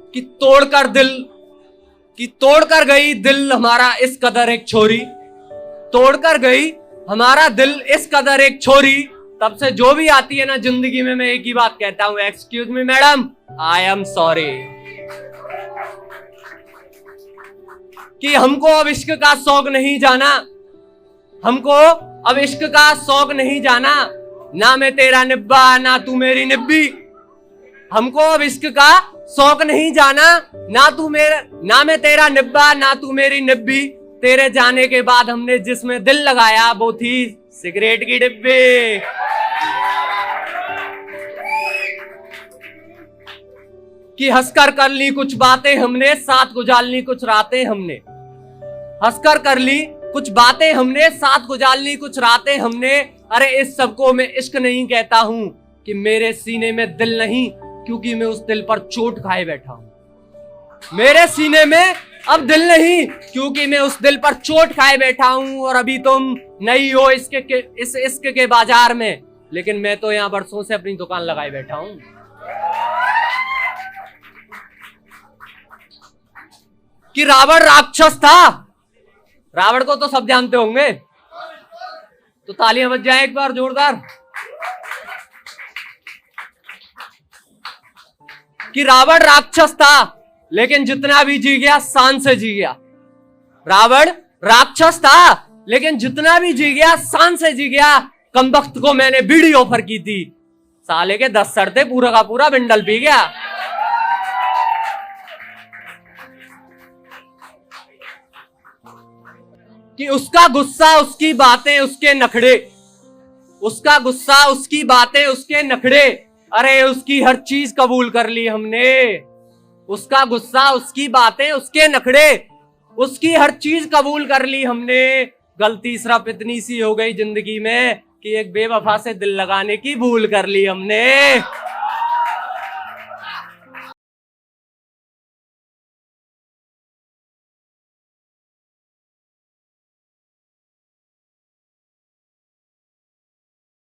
कि तोड़कर गई दिल हमारा इस कदर एक छोरी, तोड़कर गई हमारा दिल इस कदर एक छोरी। तब से जो भी आती है ना जिंदगी में, मैं एक ही बात कहता हूं, excuse me madam, I am sorry. कि हमको अब इश्क का शौक नहीं जाना, हमको अब इश्क का शौक नहीं जाना। ना मैं तेरा निब्बा, ना तू मेरी निब्बी। हमको अब इश्क का शौक नहीं जाना, ना मैं तेरा निब्बा, ना तू मेरी निब्बी। तेरे जाने के बाद हमने जिसमें दिल लगाया, वो थी सिगरेट की डिब्बी। कि हंसकर कर ली कुछ बातें हमने, साथ गुजार ली कुछ रातें हमने। हंसकर कर ली कुछ बातें हमने, साथ गुजार ली कुछ रातें हमने। अरे इस सबको मैं इश्क नहीं कहता हूं, कि मेरे सीने में दिल नहीं, क्योंकि मैं उस दिल पर चोट खाए बैठा हूं। मेरे सीने में अब दिल नहीं, क्योंकि मैं उस दिल पर चोट खाए बैठा हूं। और अभी तुम नई हो इस इश्क के बाजार में, लेकिन मैं तो यहां बरसों से अपनी दुकान लगाए बैठा हूं। कि रावण राक्षस था, रावण को तो सब जानते होंगे, तो तालियां बज जाए एक बार जोरदार। कि रावण राक्षस था, लेकिन जितना भी जी गया शान से जी गया। रावण राक्षस था, लेकिन जितना भी जी गया शान से जी गया। कमबख्त को मैंने बीड़ी ऑफर की थी, साले के 10 सड़ते पूरा का पूरा बिंडल पी गया। कि उसका गुस्सा उसकी बातें उसके नखड़े, उसका गुस्सा उसकी बातें उसके नखड़े। अरे उसकी हर चीज कबूल कर ली हमने, उसका गुस्सा उसकी बातें उसके नखड़े, उसकी हर चीज कबूल कर ली हमने। गलती सिर्फ इतनी सी हो गई जिंदगी में, कि एक बेवफा से दिल लगाने की भूल कर ली हमने।